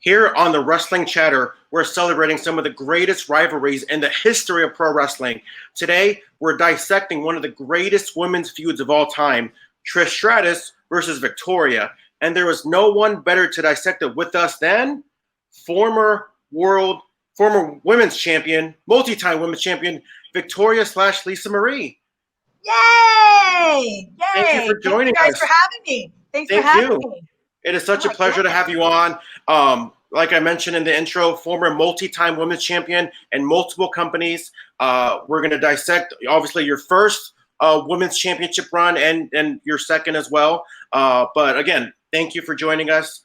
Here on the Wrestling Chatter, we're celebrating some of the greatest rivalries in the history of pro wrestling. Today, we're dissecting one of the greatest women's feuds of all time, Trish Stratus versus Victoria. And there was no one better to dissect it with us than former women's champion, multi-time women's champion, Victoria / Lisa Marie. Yay! Thank you for joining us. Thanks for having me. Thanks for having me. It is such a pleasure to have you on. Like I mentioned in the intro, former multi-time women's champion and multiple companies. We're going to dissect, obviously, your first women's championship run and your second as well. But again, thank you for joining us.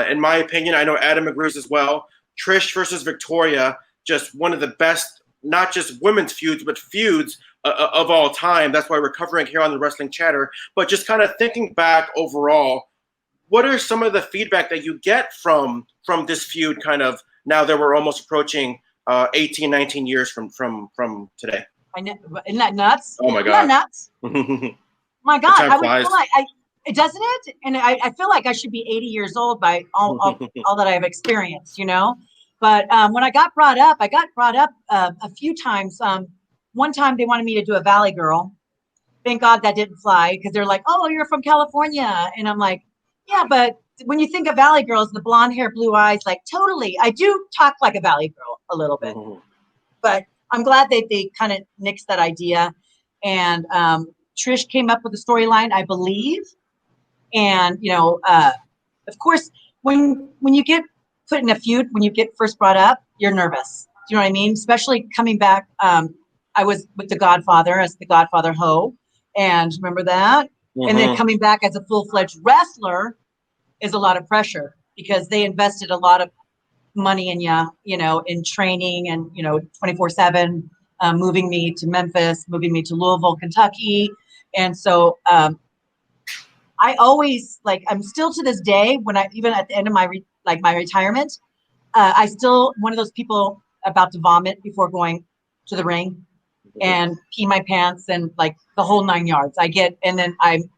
In my opinion, I know Adam agrees as well. Trish versus Victoria, just one of the best, not just women's feuds, but feuds of all time. That's why we're covering here on the Wrestling Chatter. But just kind of thinking back overall, what are some of the feedback that you get from this feud kind of now that we're almost approaching 18, 19 years from today? I know, isn't that nuts? Oh my God. Isn't that nuts? My God, I would feel like it doesn't it? And I feel like I should be 80 years old by all that I've experienced, you know? But when I got brought up a few times. One time they wanted me to do a Valley Girl. Thank God that didn't fly because they're like, oh, you're from California. And I'm like, yeah, but when you think of Valley Girls, the blonde hair, blue eyes, like totally. I do talk like a Valley Girl a little bit. But I'm glad they kind of nixed that idea. And Trish came up with a storyline, I believe. And, you know, of course, when you get put in a feud, when you get first brought up, you're nervous. Do you know what I mean? Especially coming back. I was with The Godfather as the Godfather Ho. And remember that? And then coming back as a full-fledged wrestler is a lot of pressure because they invested a lot of money in you know, in training and, you know, 24/7, moving me to Memphis, moving me to Louisville, Kentucky. And so I always, like, I'm still to this day, even at the end of my retirement, I still one of those people about to vomit before going to the ring and pee my pants and like the whole 9 yards. And then I'm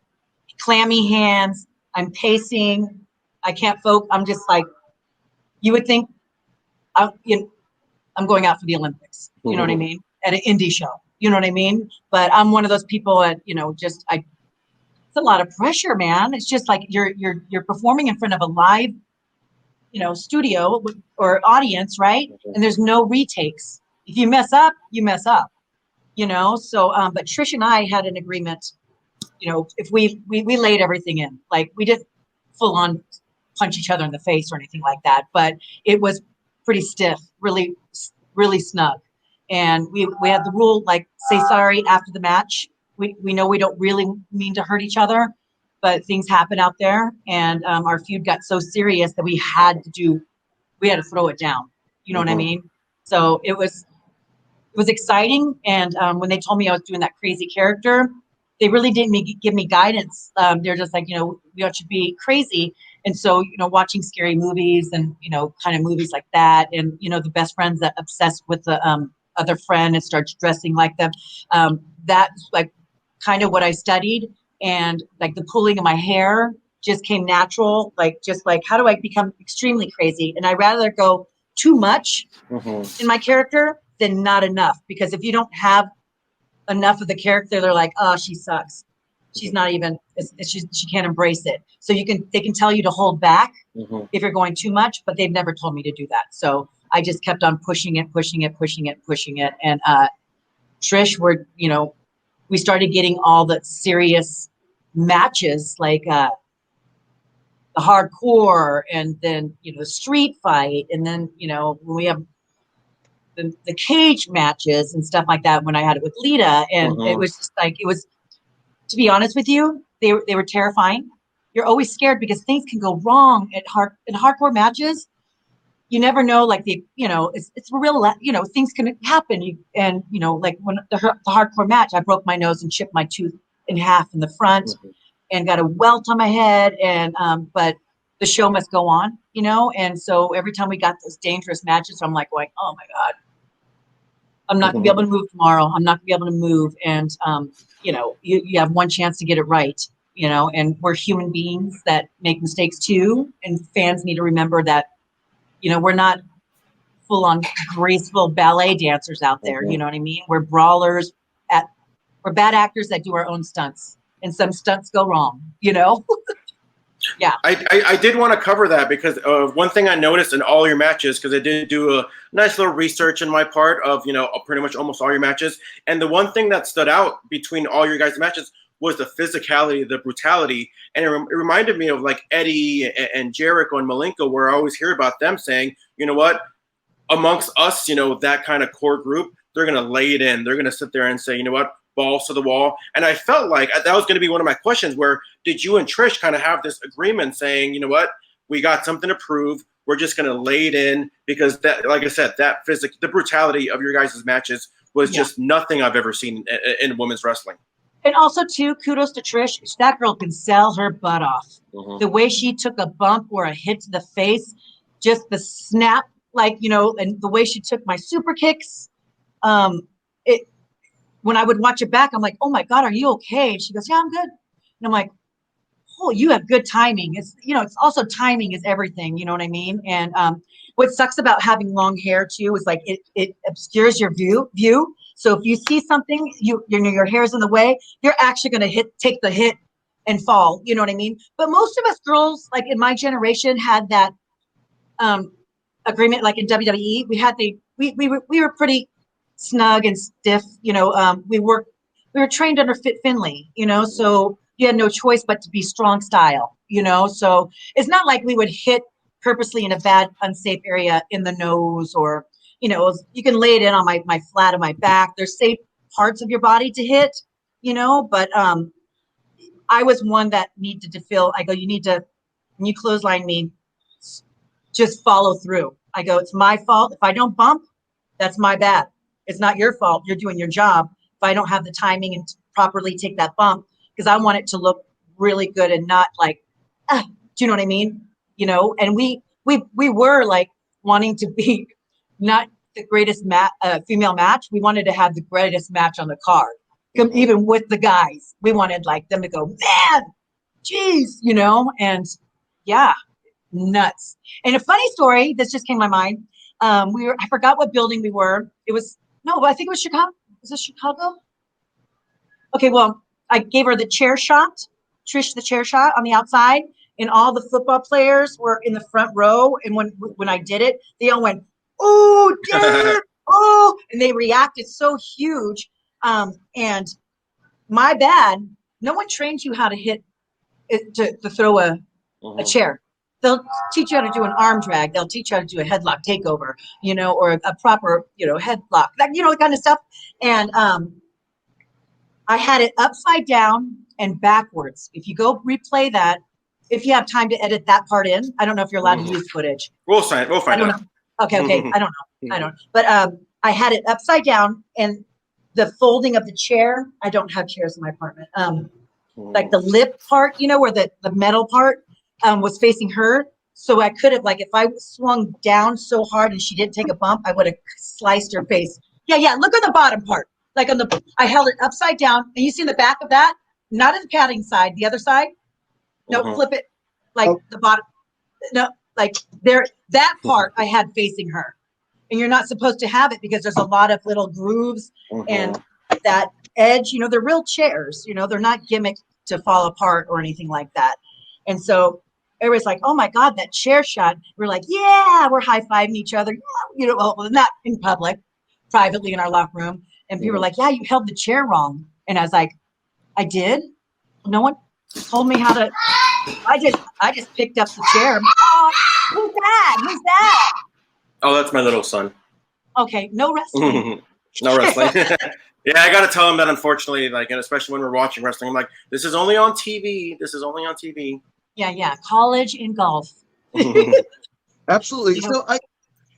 clammy hands, I'm pacing, I can't focus. I'm just like, you would think I'm going out for the Olympics. You know what I mean? At an indie show. You know what I mean? But I'm one of those people that, you know, it's a lot of pressure, man. It's just like you're performing in front of a live, you know, studio or audience, right? And there's no retakes. If you mess up, you mess up, you know? So, but Trish and I had an agreement, you know, if we laid everything in, like we didn't full on punch each other in the face or anything like that, but it was pretty stiff, really, really snug. And we had the rule, like, say sorry after the match. We know we don't really mean to hurt each other, but things happen out there. And our feud got so serious that we had to throw it down. You know what I mean? So it was exciting. And when they told me I was doing that crazy character, they really didn't give me guidance. They're just like, you know, we should be crazy. And so, you know, watching scary movies and, you know, kind of movies like that. And, you know, the best friends that obsessed with the other friend and starts dressing like them. That's like kind of what I studied. And like the pulling of my hair just came natural. Like, just like, how do I become extremely crazy? And I'd rather go too much in my character than not enough. Because if you don't have enough of the character, they're like, oh, she sucks. She's not even, she can't embrace it. So they can tell you to hold back if you're going too much, but they've never told me to do that. So I just kept on pushing it. And Trish, you know, we started getting all the serious matches, like the hardcore, and then, you know, the street fight. And then, you know, when we have the cage matches and stuff like that, when I had it with Lita, and it was just like, to be honest with you, they were terrifying. You're always scared because things can go wrong in hardcore matches. You never know, like you know, it's real, you know, things can happen. You know, like when the hardcore match, I broke my nose and chipped my tooth in half in the front and got a welt on my head. And, but the show must go on, you know? And so every time we got those dangerous matches, I'm like going, oh my God, I'm not gonna be able to move tomorrow. I'm not gonna be able to move. And, you know, you have one chance to get it right, you know, and we're human beings that make mistakes too. And fans need to remember that We're not full on graceful ballet dancers out there. You know what I mean? We're brawlers. We're bad actors that do our own stunts, and some stunts go wrong. Yeah. I did want to cover that because one thing I noticed in all your matches, because I did do a nice little research in my part of, pretty much almost all your matches. And the one thing that stood out between all your guys' matches was the physicality, the brutality. And it reminded me of like Eddie and Jericho and Malenko, where I always hear about them saying, you know what, amongst us, that kind of core group, they're going to lay it in. They're going to sit there and say, you know what, balls to the wall. And I felt like that was going to be one of my questions, where did you and Trish kind of have this agreement saying, you know what, we got something to prove. We're just going to lay it in, because that, like I said, that the brutality of your guys' matches was just nothing I've ever seen in women's wrestling. And also, too, kudos to Trish. That girl can sell her butt off. The way she took a bump or a hit to the face, just the snap, and the way she took my super kicks, when I would watch it back, I'm like, oh my God, are you okay? And she goes, yeah, I'm good. And I'm like, oh, you have good timing. It's also timing is everything. You know what I mean? And what sucks about having long hair too is like it obscures your view. So if you see something, your hair's in the way, you're actually going to take the hit and fall. You know what I mean? But most of us girls, like in my generation, had that agreement. Like in WWE, we were pretty snug and stiff. We were trained under Finlay. So you had no choice but to be strong style. So it's not like we would hit purposely in a bad, unsafe area in the nose, or you can lay it in on my flat of my back. There's safe parts of your body to hit. But I was one that needed to feel. I go, you need to, when you clothesline me, just follow through. I go, it's my fault if I don't bump. That's my bad. It's not your fault. You're doing your job. If I don't have the timing and properly take that bump, because I want it to look really good and not like, do you know what I mean? And we were like wanting to be not the greatest female match. We wanted to have the greatest match on the card. Even with the guys, we wanted like them to go, man, geez, and yeah, nuts. And a funny story that just came to my mind. I forgot what building we were. I think it was Chicago. Was it Chicago? Okay, well, I gave her the chair shot, Trish, the chair shot on the outside, and all the football players were in the front row. And when I did it, they all went, oh, damn, oh, and they reacted so huge. And my bad, no one trained you how to hit it to throw a chair. They'll teach you how to do an arm drag. They'll teach you how to do a headlock takeover, or a proper, headlock, that kind of stuff. And I had it upside down and backwards. If you go replay that, if you have time to edit that part in, I don't know if you're allowed to use footage. We'll find out. Okay. I don't know. But I had it upside down, and the folding of the chair. I don't have chairs in my apartment. Like the lip part, where the metal part was facing her. So I could have, like, if I swung down so hard and she didn't take a bump, I would have sliced her face. Yeah. Look at the bottom part. Like I held it upside down, and you see the back of that, not in the padding side, the other side. No, flip it, like the bottom. No, like there, that part I had facing her, and you're not supposed to have it because there's a lot of little grooves and that edge. They're real chairs. They're not gimmicks to fall apart or anything like that. And so everybody's like, "Oh my God, that chair shot!" We're like, "Yeah," we're high fiving each other. Well, not in public, privately in our locker room. And people were like, "Yeah, you held the chair wrong." And I was like, "I did? No one told me how to. I just picked up the chair." Oh, who's that? Oh, that's my little son. Okay, no wrestling. No wrestling. Yeah, I got to tell him that, unfortunately, like, and especially when we're watching wrestling, I'm like, this is only on TV. Yeah. College and golf. Absolutely. So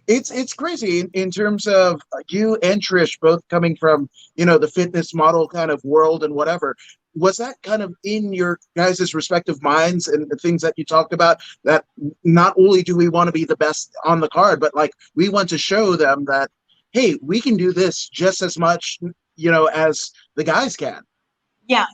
it's crazy in terms of you and Trish both coming from, the fitness model kind of world and whatever. Was that kind of in your guys' respective minds and the things that you talked about, that not only do we want to be the best on the card, but like we want to show them that, hey, we can do this just as much, as the guys can? Yeah,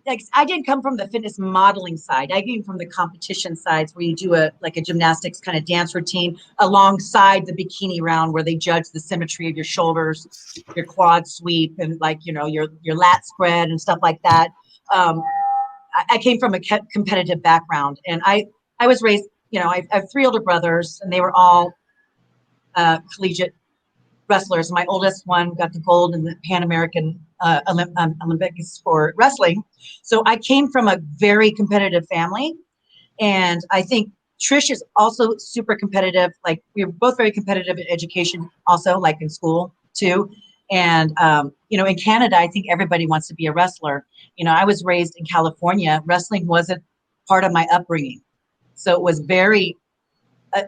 like I didn't come from the fitness modeling side. I came from the competition sides where you do a gymnastics kind of dance routine alongside the bikini round where they judge the symmetry of your shoulders, your quad sweep, and your lat spread and stuff like that. I came from a competitive background, and I was raised. I have 3 older brothers, and they were all collegiate wrestlers. My oldest one got the gold in the Pan American Olympics for wrestling. So I came from a very competitive family. And I think Trish is also super competitive. Like we were both very competitive in education, also like in school too. And, in Canada, I think everybody wants to be a wrestler. I was raised in California. Wrestling wasn't part of my upbringing. So it was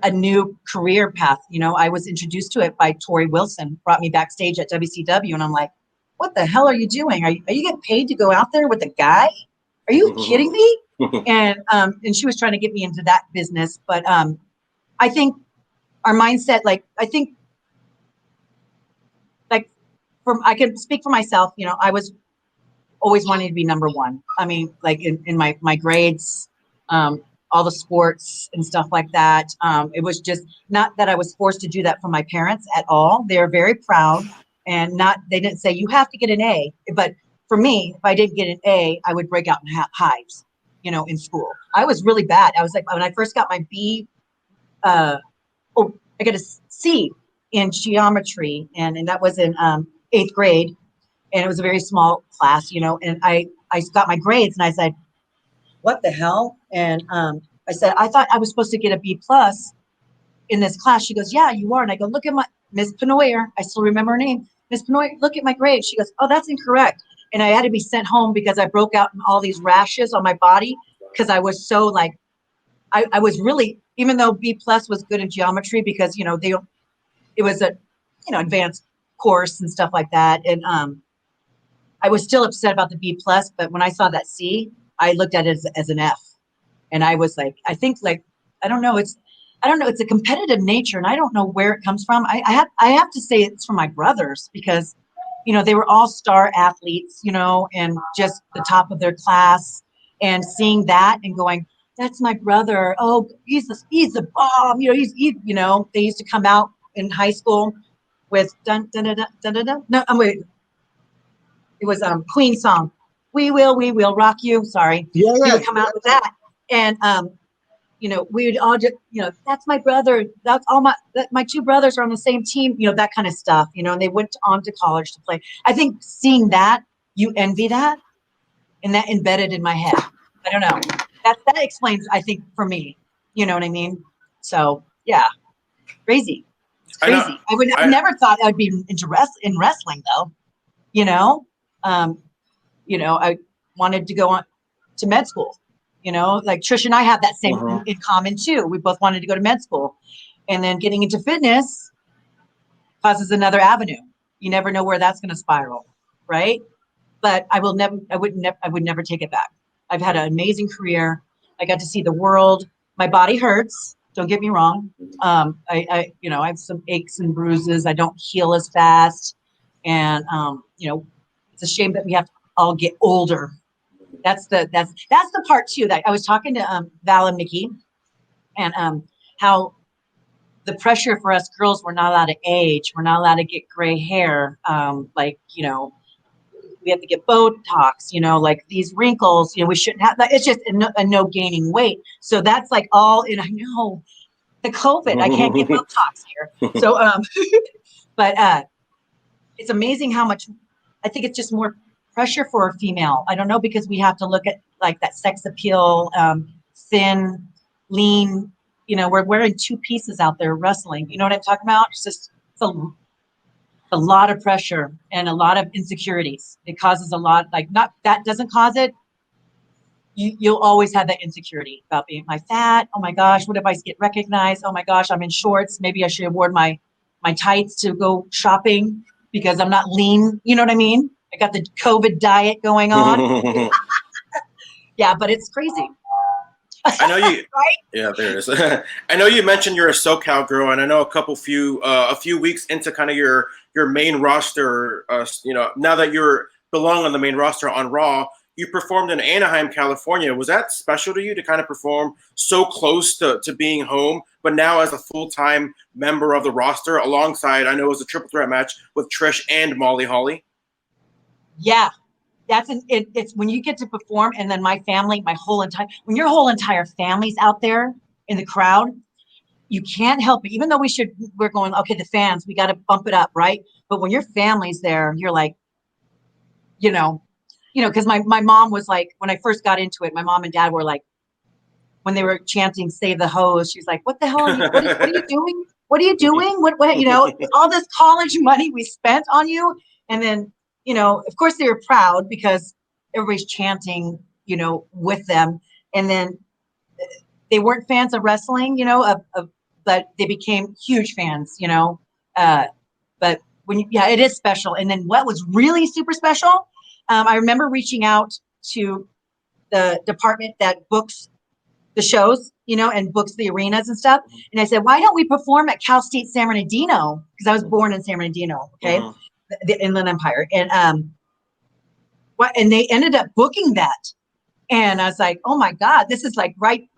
a new career path. I was introduced to it by Tori Wilson, brought me backstage at WCW. And I'm like, what the hell are you doing? Are you getting paid to go out there with a guy? Are you kidding me? And she was trying to get me into that business. But I think our mindset, I can speak for myself. I was always wanting to be number one. I mean, like in my grades, all the sports and stuff like that. It was just not that I was forced to do that from my parents at all. They were very proud and they didn't say you have to get an A. But for me, if I didn't get an A, I would break out in hives, in school. I was really bad. I was like, when I first got my B, I got a C in geometry, and that was in 8th grade. And it was a very small class, and I got my grades and I said, what the hell? And I said, I thought I was supposed to get a B+ in this class. She goes, yeah, you are. And I go, look at my Miss Penoyer. I still remember her name. Miss Penoyer, look at my grade. She goes, oh, that's incorrect. And I had to be sent home because I broke out in all these rashes on my body because I was so I was really, even though B+ was good in geometry because, it was a, advanced course and stuff like that. And I was still upset about the B+, but when I saw that C, I looked at it as an F, and I was like, I think I don't know. It's a competitive nature, and I don't know where it comes from. I have to say it's from my brothers because, they were all star athletes, and just the top of their class, and seeing that and going, that's my brother. Oh, he's the bomb. They used to come out in high school with dun dun dun dun dun dun. No, wait. It was Queen song. We will rock you. Sorry. Yeah. We would come out with that. And, we would all just, that's my brother. That's all my 2 brothers are on the same team, that kind of stuff, and they went on to college to play. I think seeing that, you envy that, and that embedded in my head. I don't know. That explains, I think, for me, you know what I mean? So, yeah, crazy. It's crazy. I never thought I'd be into wrestling, though, I wanted to go on to med school, like Trish and I have that same in common too. We both wanted to go to med school, and then getting into fitness causes another avenue. You never know where that's going to spiral. Right. But I would never take it back. I've had an amazing career. I got to see the world. My body hurts. Don't get me wrong. I have some aches and bruises. I don't heal as fast. And, it's a shame that we have to all get older. That's the part too that I was talking to Val and Mickie, and how the pressure for us girls, we're not allowed to age, we're not allowed to get gray hair, we have to get Botox, like these wrinkles, we shouldn't have that. It's just a no gaining weight. So that's like all in. I know the COVID, I can't get Botox here. So but it's amazing how much. I think it's just more pressure for a female. I don't know, because we have to look at like that sex appeal, thin, lean, we're wearing 2 pieces out there wrestling. You know what I'm talking about? It's a lot of pressure and a lot of insecurities. It causes a lot, not that doesn't cause it. You'll always have that insecurity about being my fat. Oh my gosh, what if I get recognized? Oh my gosh, I'm in shorts. Maybe I should have worn my tights to go shopping because I'm not lean. You know what I mean? I got the COVID diet going on. Yeah, but it's crazy. I know you. Right? Yeah, there it is. I know you mentioned you're a SoCal girl, and I know a few weeks into kind of your main roster. Now that you're belong on the main roster on Raw, you performed in Anaheim, California. Was that special to you to kind of perform so close to being home, but now as a full-time member of the roster alongside, I know it was a triple threat match with Trish and Molly Holly? Yeah. It's when you get to perform, and then my family, when your whole entire family's out there in the crowd, you can't help it. Even though we're going, okay, the fans, we got to bump it up, right? But when your family's there, you're like, because my mom was like, when I first got into it, my mom and dad were like, when they were chanting "Save the Hose," she's like, "What the hell are you? What are you doing? What are you doing? What all this college money we spent on you?" And then, of course they were proud because everybody's chanting, with them. And then they weren't fans of wrestling, but they became huge fans, but it is special. And then what was really super special, I remember reaching out to the department that books the shows, and books the arenas and stuff. And I said, why don't we perform at Cal State San Bernardino? Because I was born in San Bernardino, okay, the Inland Empire. And they ended up booking that. And I was like, oh my God, this is like right.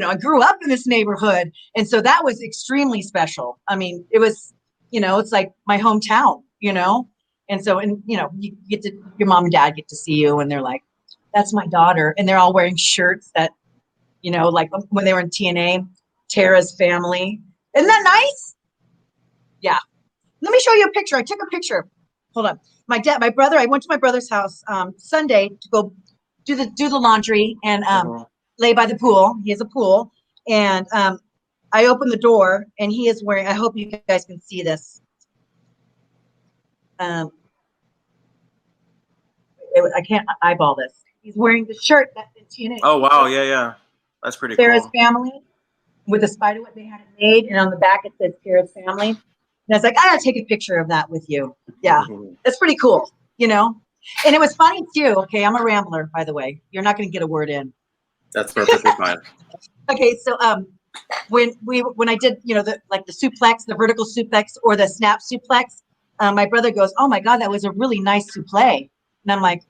I grew up in this neighborhood. And so that was extremely special. I mean, it was, it's like my hometown, And so, you get to, your mom and dad get to see you and they're like, that's my daughter. And they're all wearing shirts that, like when they were in TNA, Tara's family. Isn't that nice? Yeah. Let me show you a picture. I took a picture. Hold on. My brother, I went to my brother's house Sunday to go do the laundry and lay by the pool. He has a pool. And I opened the door and he is wearing, I hope you guys can see this. I can't eyeball this. He's wearing the shirt that the TNA. Oh, wow. Yeah. That's pretty Sarah's cool. family with a spiderweb they had it made. And on the back it says Sarah's family. And I was like, I gotta take a picture of that with you. Yeah, that's pretty cool, And it was funny too. Okay, I'm a rambler, by the way. You're not gonna get a word in. That's perfectly fine. Okay, so when I did, the suplex, the vertical suplex or the snap suplex, my brother goes, "Oh my God, that was a really nice suplex." And I'm like,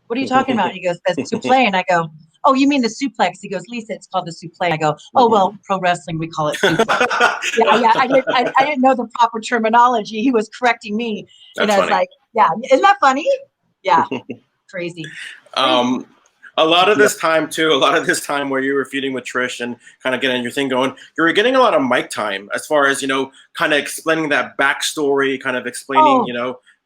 "What are you talking about?" And he goes, "That's suplex." And I go, "Oh, you mean the suplex?" He goes, "Lisa, it's called the suplex." I go, "Oh well, pro wrestling we call it suplex." yeah. I didn't know the proper terminology. He was correcting me, and I was like, "Yeah, isn't that funny?" Yeah, crazy. A lot of this time where you were feuding with Trish and kind of getting your thing going, you were getting a lot of mic time as far as, kind of explaining that backstory, kind of explaining,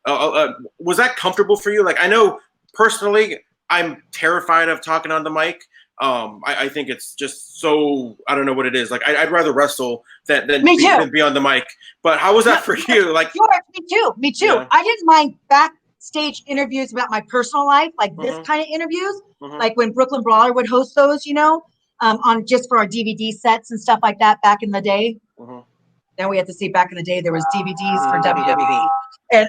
was that comfortable for you? Like, I know personally, I'm terrified of talking on the mic. I think it's just so, I don't know what it is. Like, I'd rather wrestle than be on the mic. But how was that for you? Like, me too. Yeah. I didn't mind backstage interviews about my personal life, like this kind of interviews, like when Brooklyn Brawler would host those, on just for our DVD sets and stuff like that back in the day. Then we had to see back in the day there was DVDs for WWE, and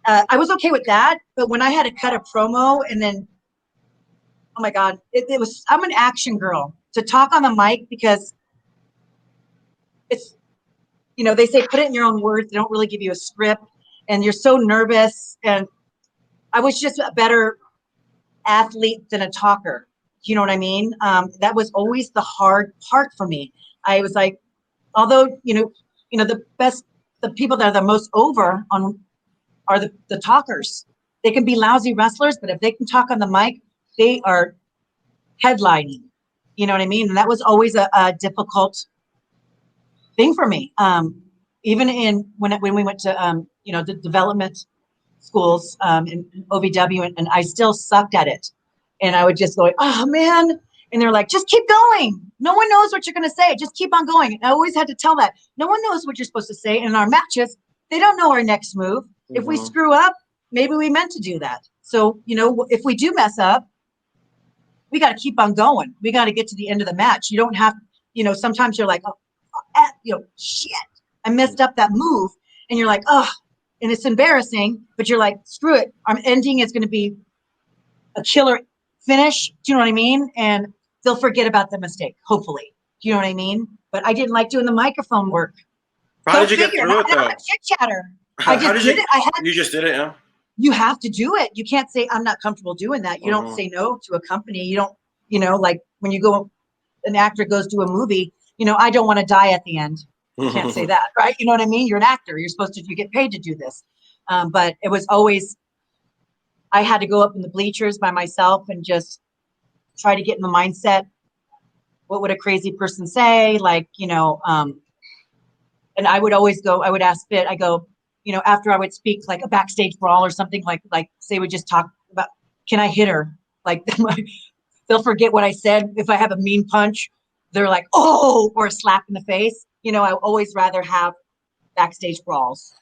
I was okay with that. But when I had to cut a promo and then, oh my God, it was, I'm an action girl to talk on the mic because it's, they say put it in your own words. They don't really give you a script and you're so nervous. And I was just a better athlete than a talker. You know what I mean? That was always the hard part for me. I was like, although, the people that are the most over on are the talkers. They can be lousy wrestlers, but if they can talk on the mic, they are headlining. You know what I mean? And that was always a difficult thing for me. Even when we went to the development schools in OVW, and I still sucked at it. And I would just go, oh man. And they're like, just keep going. No one knows what you're going to say. Just keep on going. And I always had to tell that. No one knows what you're supposed to say. And in our matches, they don't know our next move. If we screw up, maybe we meant to do that. So, if we do mess up, we got to keep on going. We got to get to the end of the match. You don't have, sometimes you're like, shit, I messed up that move. And you're like, oh, and it's embarrassing, but you're like, screw it. Our ending is going to be a killer finish. Do you know what I mean? And they'll forget about the mistake, hopefully. Do you know what I mean? But I didn't like doing the microphone work. How did you get through it, though? Chit chatter. I just did it. You just did it, yeah? you have to do it. You can't say, I'm not comfortable doing that. You don't say no to a company. You don't, like when you go, an actor goes to a movie, I don't want to die at the end. You can't say that, right? You know what I mean? You're an actor. You're supposed to, you get paid to do this. But it was always, I had to go up in the bleachers by myself and just try to get in the mindset. What would a crazy person say? Like, and I would always go, I would ask Fit, I go, after I would speak like a backstage brawl or something, like say we just talk about, can I hit her? Like they'll forget what I said. If I have a mean punch, they're like, oh, or a slap in the face. I always rather have backstage brawls.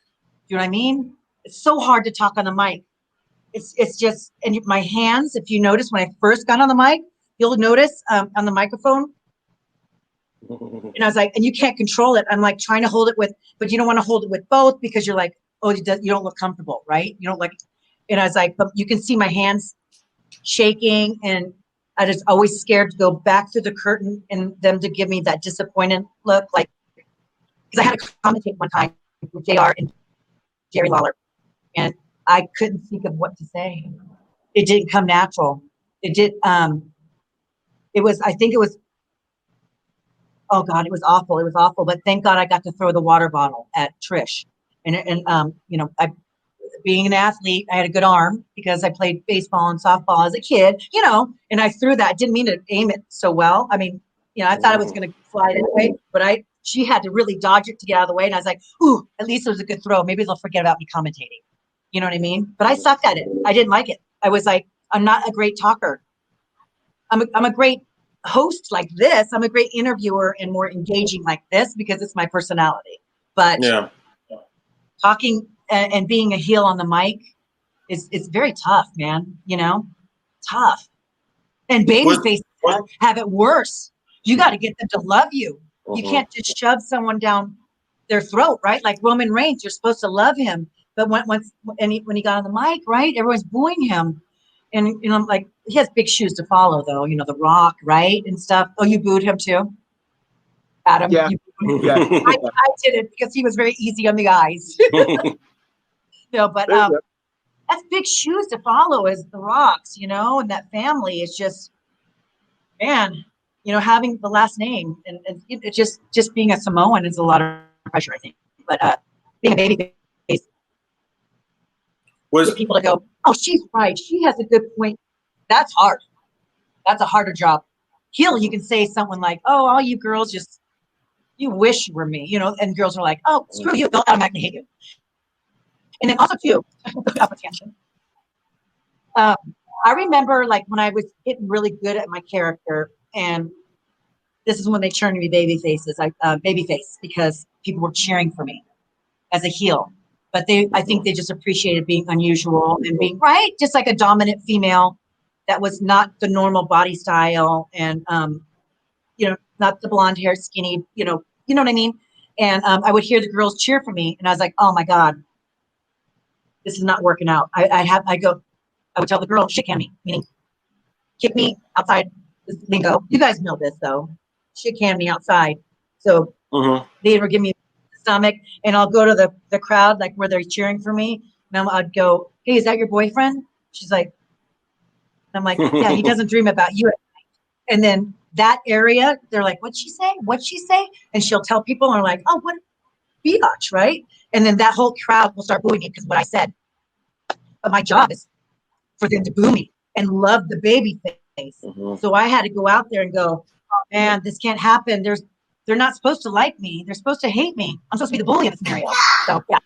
Do you know what I mean? It's so hard to talk on the mic. It's just, and my hands, if you notice when I first got on the mic, you'll notice on the microphone, and I was like, and you can't control it. I'm like trying to hold it with, but you don't want to hold it with both because you're like, oh, you don't look comfortable, right? You don't like, and I was like, but you can see my hands shaking, and I was always scared to go back through the curtain and them to give me that disappointed look, like, because I had to commentate one time with JR and Jerry Lawler, and I couldn't think of what to say. It didn't come natural. It did. It was, I think it was, oh God, it was awful. It was awful. But thank God I got to throw the water bottle at Trish. And being an athlete, I had a good arm because I played baseball and softball as a kid, and I threw that. I didn't mean to aim it so well. I mean, I thought it was going to fly anyway, but she had to really dodge it to get out of the way. And I was like, ooh, at least it was a good throw. Maybe they'll forget about me commentating. You know what I mean? But I sucked at it. I didn't like it. I was like, I'm not a great talker. I'm a great host like this. I'm a great interviewer and more engaging like this because it's my personality. But talking and being a heel on the mic is very tough, man. Tough. And babyface have it worse. You got to get them to love you. You can't just shove someone down their throat, right? Like Roman Reigns, you're supposed to love him. But when he got on the mic, right, everyone's booing him. And, like, he has big shoes to follow, though, The Rock, right, and stuff. Oh, you booed him, too? Adam? Yeah. Yeah. I did it because he was very easy on the eyes. But that's big shoes to follow as The Rock's, and that family is just, man, having the last name. And it just being a Samoan is a lot of pressure, I think. But being a baby face, get people to go, oh, she's right. She has a good point. That's hard. That's a harder job. Heel, you can say something like, oh, all you girls just, you wish you were me, and girls are like, oh, screw you. They'll automatically hate you. And then also, too, I remember, like, when I was getting really good at my character, and this is when they turned me babyface, because people were cheering for me as a heel. But I think they just appreciated being unusual and being right, just like a dominant female that was not the normal body style, and not the blonde hair, skinny, you know what I mean. And I would hear the girls cheer for me, and I was like, oh my God, this is not working out. I would tell the girl, shit can me, meaning kick me outside. This lingo. You guys know this though. Shit can me outside. So they would give me the stomach, and I'll go to the crowd, like where they're cheering for me, and I'd go, hey, is that your boyfriend? She's like, I'm like, yeah, he doesn't dream about you at night. And then that area, they're like, what'd she say? What'd she say? And she'll tell people, and are like, oh, what biatch, right? And then that whole crowd will start booing me because what I said. But my job is for them to boo me and love the baby face. So I had to go out there and go, oh man, this can't happen. They're not supposed to like me. They're supposed to hate me. I'm supposed to be the bully in the scenario. So yeah.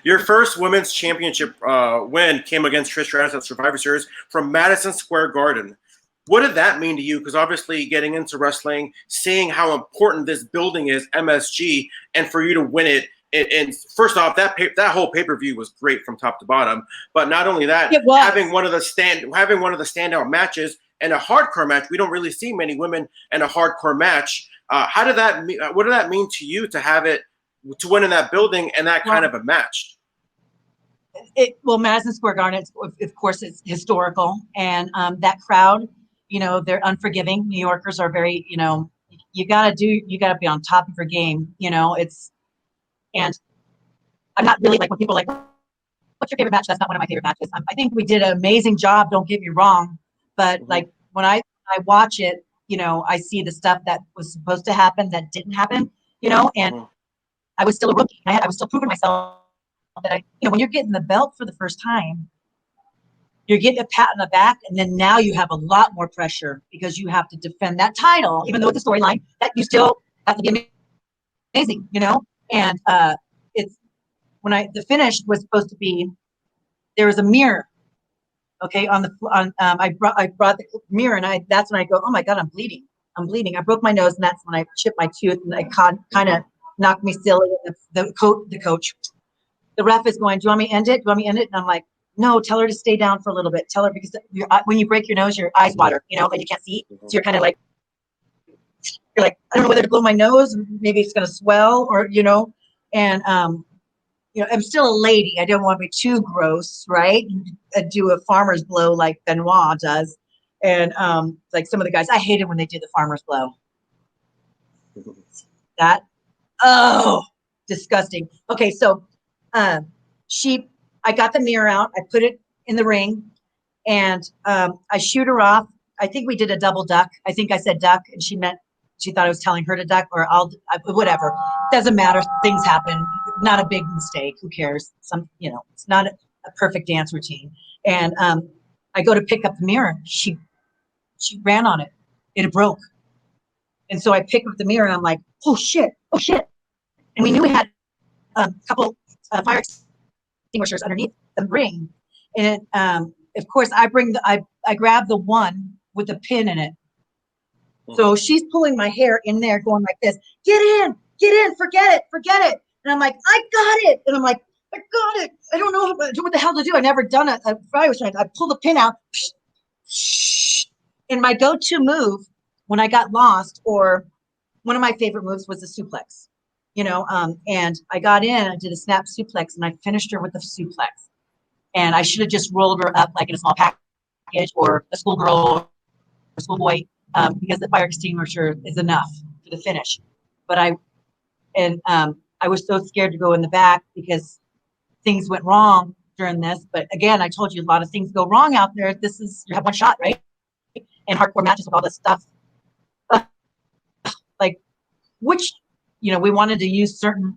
Your first women's championship win came against Trish Stratus at Survivor Series from Madison Square Garden. What did that mean to you? Because obviously getting into wrestling, seeing how important this building is, MSG, and for you to win it, and first off, that whole pay-per-view was great from top to bottom. But not only that, having one of the standout matches and a hardcore match. We don't really see many women in a hardcore match. What did that mean to you to have it, to win in that building and that kind of a match? Madison Square Garden, of course, it's historical, and that crowd, they're unforgiving. New Yorkers are very, you gotta be on top of your game. And I'm not really like when people are like, what's your favorite match? That's not one of my favorite matches. I think we did an amazing job. Don't get me wrong. But like when I watch it, you know, I see the stuff that was supposed to happen that didn't happen, you know, and I was still a rookie. I was still proving myself that you know, when you're getting the belt for the first time, you're getting a pat on the back, and then now you have a lot more pressure because you have to defend that title, even though it's a storyline that you still have to be amazing, you know. And it's when the finish was supposed to be, there was a mirror, okay, I brought the mirror, and that's when I go, oh my god, I'm bleeding. I broke my nose, and that's when I chipped my tooth, and I kind of knocked me silly. The coach, the ref is going, do you want me to end it? And I'm like, no, tell her to stay down for a little bit. Tell her, because when you break your nose, your eyes water, you know, and you can't see. So you're kind of like, I don't know whether to blow my nose, maybe it's going to swell, or, you know, and, you know, I'm still a lady. I don't want to be too gross, right? Do a farmer's blow like Benoit does. And like some of the guys, I hated when they did the farmer's blow. That, oh, disgusting. Okay, so I got the mirror out, I put it in the ring, and I shoot her off. I think we did a double duck. I think I said duck, and she thought I was telling her to duck, or whatever. Doesn't matter. Things happen. Not a big mistake. Who cares? You know, it's not a perfect dance routine. And I go to pick up the mirror. She ran on it. It broke. And so I pick up the mirror, and I'm like, oh shit. And we knew we had a couple fire extinguishers underneath the ring. And of course, I grab the one with the pin in it. So she's pulling my hair in there, going like this, get in, forget it. And I'm like, I got it. And I'm like, I got it. I don't know what the hell to do. I've never done a fire restraint. I pull the pin out. And my go-to move when I got lost, or one of my favorite moves, was the suplex. You know, and I got in, I did a snap suplex, and I finished her with the suplex. And I should have just rolled her up like in a small package, or a schoolgirl or schoolboy, because the fire extinguisher is enough for the finish. But I was so scared to go in the back because things went wrong during this. But again, I told you, a lot of things go wrong out there. You have one shot, right? And hardcore matches with all this stuff. Like, which, you know, we wanted to use certain.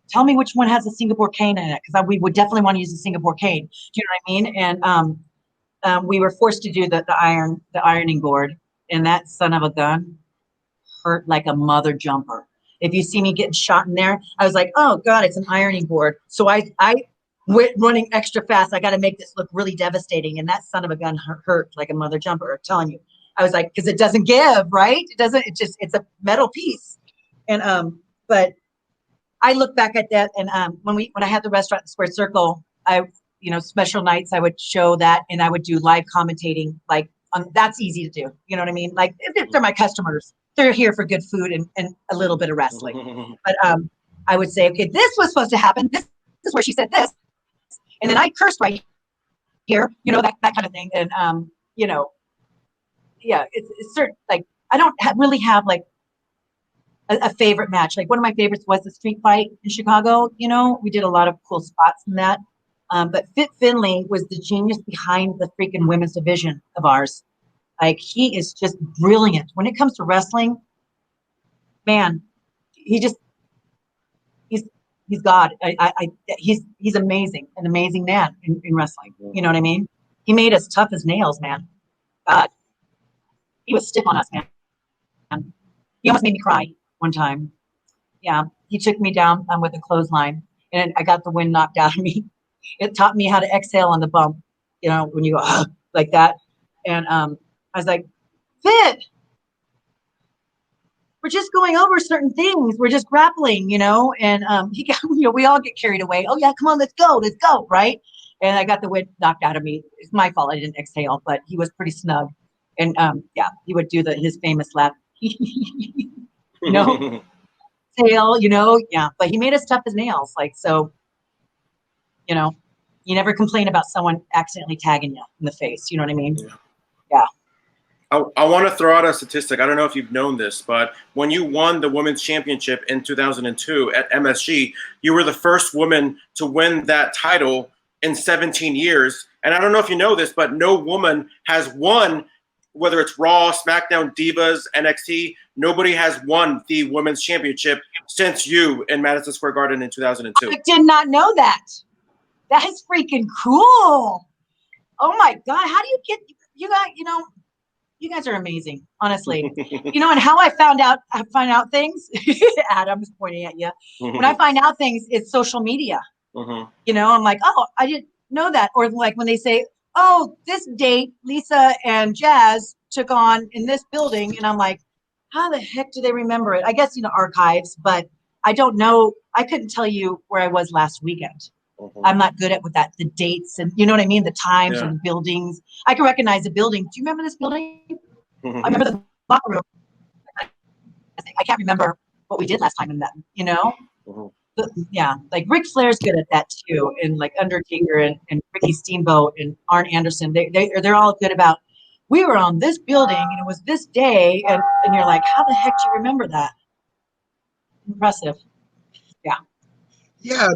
Tell me which one has a Singapore cane in it, because we would definitely want to use the Singapore cane. Do you know what I mean? And we were forced to do the ironing board, and that son of a gun hurt like a mother jumper. If you see me getting shot in there, I was like, oh god, it's an ironing board. So I went running extra fast. I got to make this look really devastating, and that son of a gun hurt like a mother jumper. I'm telling you, I was like, because it doesn't give, right? It doesn't. It's a metal piece, and but. I look back at that, and when I had the restaurant in Square Circle, special nights I would show that, and I would do live commentating. Like, that's easy to do. You know what I mean? Like, if they're my customers, they're here for good food and a little bit of wrestling. But I would say, okay, this was supposed to happen. This is where she said this, and then I cursed right here. You know, that kind of thing. And yeah, it's certain. Like, I don't really have like a favorite match. Like, one of my favorites was the street fight in Chicago. You know, we did a lot of cool spots in that. But Finlay was the genius behind the freaking women's division of ours. Like, he is just brilliant when it comes to wrestling. Man, he's God. He's amazing, an amazing man in wrestling. You know what I mean? He made us tough as nails, man. God, he was stiff on us, man. He almost made me cry one time. Yeah, he took me down with a clothesline, and I got the wind knocked out of me. It taught me how to exhale on the bump, you know, when you go like that. And I was like, Fit, we're just going over certain things. We're just grappling, you know. And he got, we all get carried away. Oh yeah, come on, let's go, right? And I got the wind knocked out of me. It's my fault. I didn't exhale, but he was pretty snug. And yeah, he would do his famous laugh. You know, tail, you know, yeah, but he made us tough as nails. Like, so, you know, you never complain about someone accidentally tagging you in the face. You know what I mean? Yeah. I want to throw out a statistic. I don't know if you've known this, but when you won the women's championship in 2002 at MSG, you were the first woman to win that title in 17 years. And I don't know if you know this, but no woman has won, whether it's Raw, SmackDown, Divas, NXT, nobody has won the women's championship since you in Madison Square Garden in 2002. I did not know that. That is freaking cool. Oh my God. How do you get, you guys, you guys are amazing, honestly. And how I find out things, Adam's pointing at you. When I find out things, it's social media. I'm like, oh, I didn't know that. Or like when they say, oh, this date, Lisa and Jazz took on in this building. And I'm like, how the heck do they remember it? I guess, archives, but I don't know. I couldn't tell you where I was last weekend. I'm not good at the dates and you know what I mean? The times or the buildings. I can recognize a building. Do you remember this building? I remember the locker room. I can't remember what we did last time in that, like Ric Flair's good at that too. And like Undertaker and Ricky Steamboat and Arn Anderson, they're all good about, we were on this building and it was this day. And you're like, how the heck do you remember that? Impressive. Yeah. Yeah,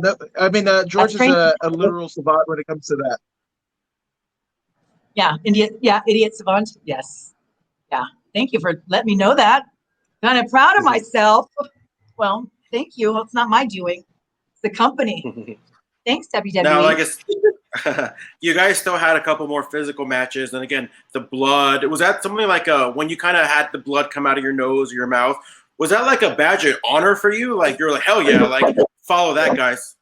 George is a literal savant when it comes to that. Yeah, idiot savant. Yes. Yeah. Thank you for letting me know that. Kind of proud of myself. Well, thank you. It's not my doing. It's the company. Thanks, WWE. Now, I guess you guys still had a couple more physical matches, and again, the blood. Was that something like when you kind of had the blood come out of your nose or your mouth? Was that like a badge of honor for you? Like you're like, hell yeah, like follow that, guys.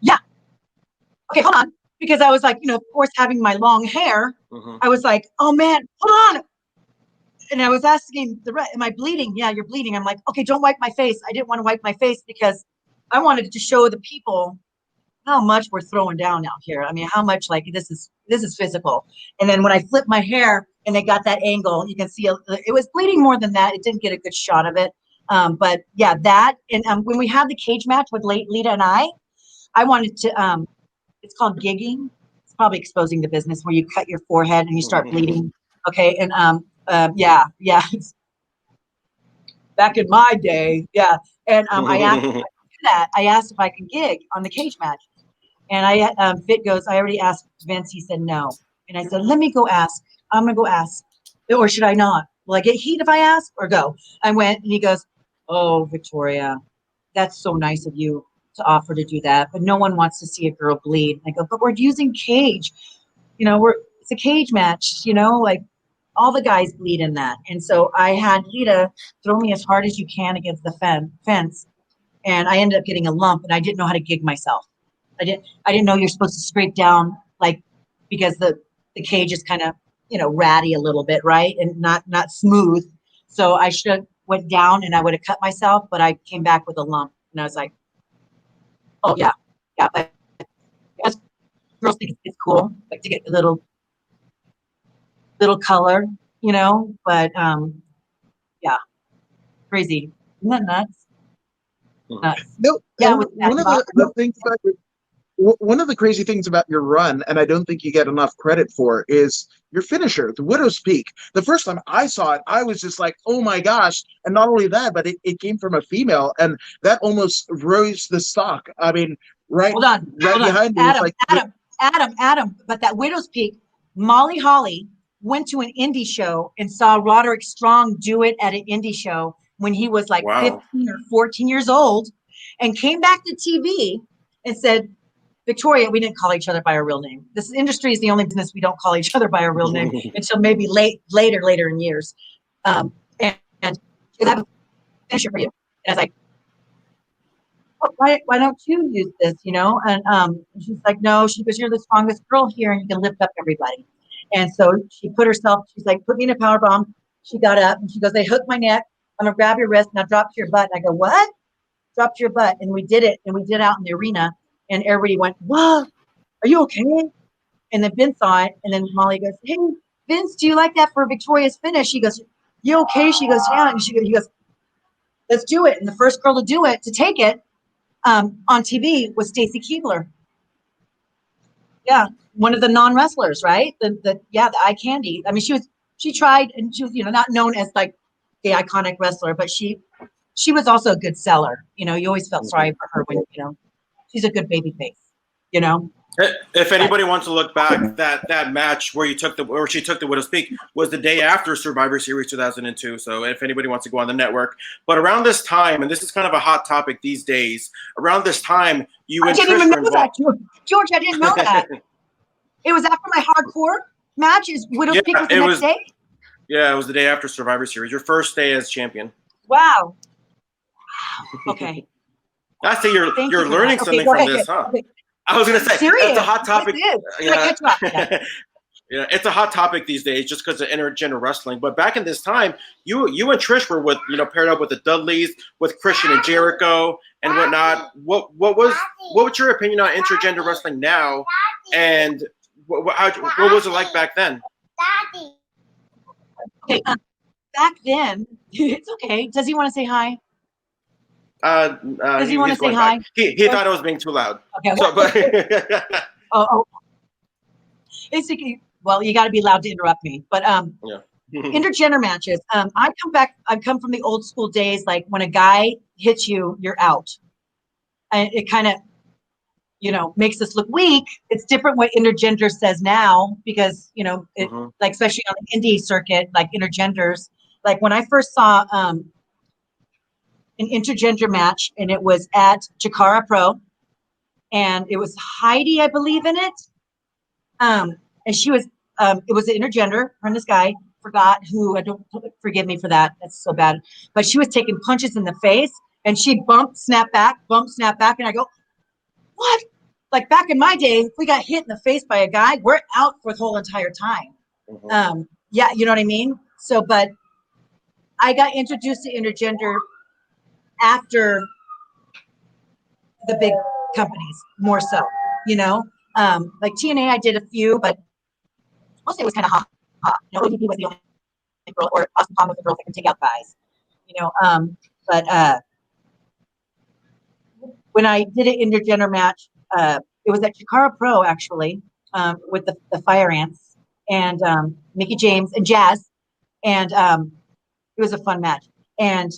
Yeah. Okay, hold on. Because I was like, of course, having my long hair, I was like, oh man, hold on. And I was asking am I bleeding? Yeah, you're bleeding. I'm like, okay, don't wipe my face. I didn't want to wipe my face because I wanted to show the people how much we're throwing down out here. I mean, how much like this is physical. And then when I flipped my hair and they got that angle, you can see it was bleeding more than that. It didn't get a good shot of it. But yeah, that. And when we had the cage match with Lita and I wanted to, it's called gigging. It's probably exposing the business where you cut your forehead and you start bleeding. Okay. And yeah. Back in my day. Yeah. And I asked if I could do that. I asked if I could gig on the cage match. And Fit goes, I already asked Vince. He said no. And I said, let me go ask. I'm going to go ask. Or should I not? Will I get heat if I ask or go? I went and he goes, oh, Victoria, that's so nice of you to offer to do that. But no one wants to see a girl bleed. I go, but we're using cage. It's a cage match, like all the guys bleed in that. And so I had Lita throw me as hard as you can against the fence. And I ended up getting a lump and I didn't know how to gig myself. I didn't know you're supposed to scrape down because the cage is kind of, ratty a little bit, right? And not smooth. So I should have went down and I would have cut myself, but I came back with a lump. And I was like, oh yeah. But girls think it's cool, like to get a little color, but yeah. Crazy. Isn't that nuts? Nuts. No, yeah, one of the crazy things about your run, and I don't think you get enough credit for, is your finisher, the Widow's Peak. The first time I saw it, I was just like, oh my gosh. And not only that, but it came from a female, and that almost rose the stock. I mean, hold on. Behind me. Adam, but that Widow's Peak, Molly Holly went to an indie show and saw Roderick Strong do it at an indie show when he was like 15 or 14 years old, and came back to TV and said, Victoria, we didn't call each other by our real name. This industry is the only business we don't call each other by our real name until maybe later in years. And I have a finisher for you. And I was like, oh, why don't you use this, And she's like, no. She goes, you're the strongest girl here and you can lift up everybody. And so she put herself, she's like, put me in a power bomb. She got up and she goes, they hooked my neck. I'm going to grab your wrist. Now drop to your butt. And I go, what? Drop to your butt. And we did it. And we did it out in the arena. And everybody went, whoa, are you okay? And then Vince saw it. And then Molly goes, hey, Vince, do you like that for Victoria's finish? He goes, you okay? She goes, yeah. And he goes, let's do it. And the first girl to take it on TV was Stacy Keibler. Yeah, one of the non-wrestlers, right? The eye candy. I mean, she was she tried, and she was, not known as like the iconic wrestler, but she was also a good seller. You always felt sorry for her when, she's a good baby face, If anybody wants to look back, that match where she took the widow's peak was the day after Survivor Series 2002. So if anybody wants to go on the network, but around this time, and this is kind of a hot topic these days, around this time, I didn't even know that, George. I didn't know that. It was after my hardcore match. Is Widow's Peak was the next day? Yeah, it was the day after Survivor Series. Your first day as champion. Wow. Okay. I see you're learning something from this, huh? Okay. I was gonna say it's a hot topic. Yeah. Yeah, it's a hot topic these days just because of intergender wrestling. But back in this time, you and Trish were with paired up with the Dudleys, with Christian and Jericho and whatnot. What was your opinion on intergender wrestling now, and what was it like back then? Okay, back then, it's okay. Does he want to say hi? Does he want to say hi? He thought I was being too loud. Okay. So, but oh. Basically, well, you got to be loud to interrupt me. But intergender matches. I come from the old school days, like when a guy hits you, you're out. And it kind of, makes us look weak. It's different what intergender says now because, like especially on the indie circuit, like intergenders. Like when I first saw an intergender match, and it was at Chikara Pro, and it was Heidi, I believe, in it. And she was, it was an intergender, her and this guy, forgot who, forgive me for that, that's so bad. But she was taking punches in the face, and she bumped, snap back, and I go, what? Like back in my day, if we got hit in the face by a guy, we're out for the whole entire time. Yeah, you know what I mean? So, but I got introduced to intergender after the big companies, more so, like TNA, I did a few, but mostly it was kind of hot. ODB was the only girl, or Austin Palmer was the girls that can take out guys, but when I did an intergender match, it was at Chikara Pro, actually, with the Fire Ants and Mickie James and Jazz, and it was a fun match. And